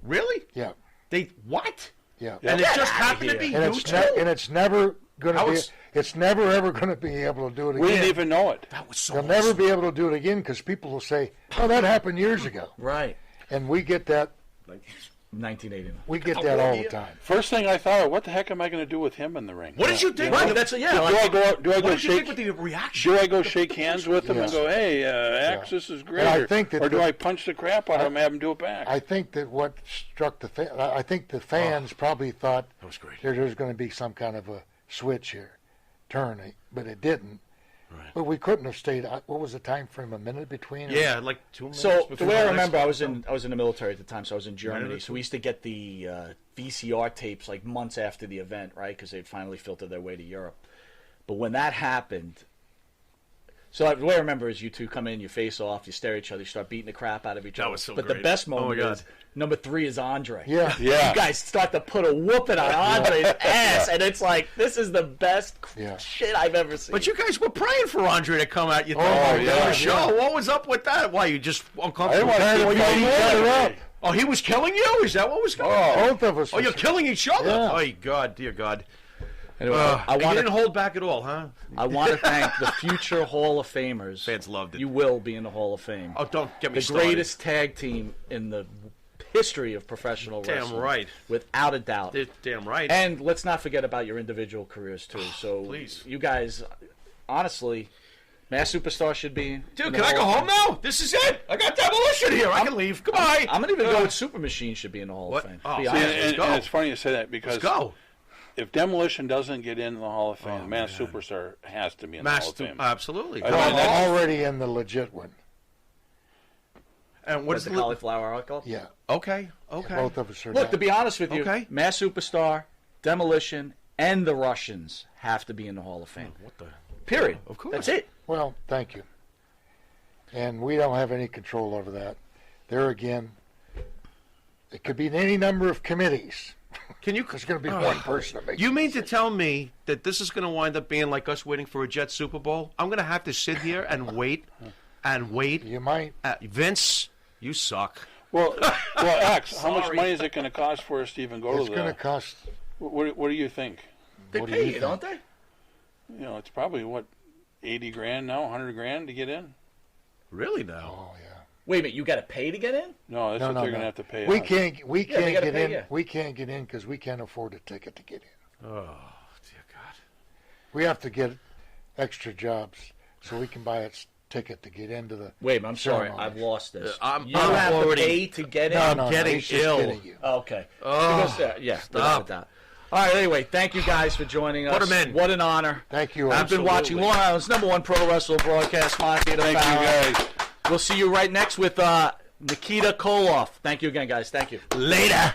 Really? Yeah. They what? Yeah. And it just happened to be and you it's two? And it's never going to be. It's never ever going to be able to do it again. We didn't even know it. That was so. They'll never be able to do it again because people will say, "Oh, that happened years ago." Right. And we get that. 1989. We get that all the time. First thing I thought, what the heck am I going to do with him in the ring? What did you think? Right, that's Do I go shake? With the reaction? Do I go shake hands with him and go, "Hey, Axis is great," or do I punch the crap out of him and have him do it back? I think that what struck the I think the fans probably thought that was great. There's going to be some kind of a switch here, turn, but it didn't. Right. But we couldn't have stayed. What was the time frame? A minute between? Yeah, like 2 minutes. So the way I remember, I was in the military at the time, so I was in Germany. So we used to get the VCR tapes like months after the event, right? Because they'd finally filtered their way to Europe. But when that happened, so the way I remember is you two come in, you face off, you stare at each other, you start beating the crap out of each other. That was so but great. the best moment God. is number 3 is Andre. Yeah. You guys start to put a whooping on Andre's ass, and it's like, this is the best shit I've ever seen. But you guys were praying for Andre to come out. You thought, yeah, show. yeah. What was up with that? Why, you just uncomfortable? I didn't want to beat each other up. Oh, he was killing you? Is that what was going on? Both of us. Oh, you're killing each other? Yeah. Oh, God, dear God. Anyway, you didn't hold back at all, huh? I want to thank the future Hall of Famers. Fans loved it. You will be in the Hall of Fame. Oh, don't get me the started. greatest tag team in the history of professional Damn wrestling. right. Without a doubt. Damn right. And let's not forget about your individual careers, too. So, please. You guys, honestly, Mass Superstar should be. Dude, can I go home now? This is it. I got Demolition here. I can leave. Goodbye. I'm going to even go with Super Machine should be in the Hall of Fame. Oh, be honest. and it's funny you say that because Let's go. If Demolition doesn't get in the Hall of Fame, Mass Superstar has to be in the Hall of Fame. Absolutely. Well, already in the legit one. And What's the cauliflower article? Yeah. Okay. Both of us are Look, down. to be honest with you, Okay. Mass Superstar, Demolition, and the Russians have to be in the Hall of Fame. What the? Period. Of course. That's it. Well, thank you. And we don't have any control over that. There again, it could be in any number of committees. Can you? There's going to be one person to make. You mean to tell me that this is going to wind up being like us waiting for a Jet Super Bowl? I'm going to have to sit here and wait and wait. You might. Vince, you suck. Well, Axe, how much money is it going to cost for us to even go It's to going to that? cost. What do you think? They What do pay you you, don't they? You know, it's probably what, 80 grand now, 100 grand to get in. Really now? Oh yeah. Wait a minute, you got to pay to get in? No, that's No, what no, they're no. going to have to pay. We us. can't. We Yeah, they can't gotta get pay in. you. We can't get in because we can't afford a ticket to get in. Oh, dear God. We have to get extra jobs so we can buy a ticket to get into the. Wait a minute, I'm sorry, ceremonies. I've lost this. I'm have already- to pay to get in? No, getting he's just ill. kidding you. Oh, okay. Oh, Because, yeah, stop. without a doubt. All right, anyway, thank you guys for joining us. Put 'em in. What an honor. Thank you. I've been watching Long Island's #1 pro wrestler broadcast, Monty the Thank you, Pharaoh. guys. We'll see you right next with Nikita Koloff. Thank you again, guys. Thank you. Later.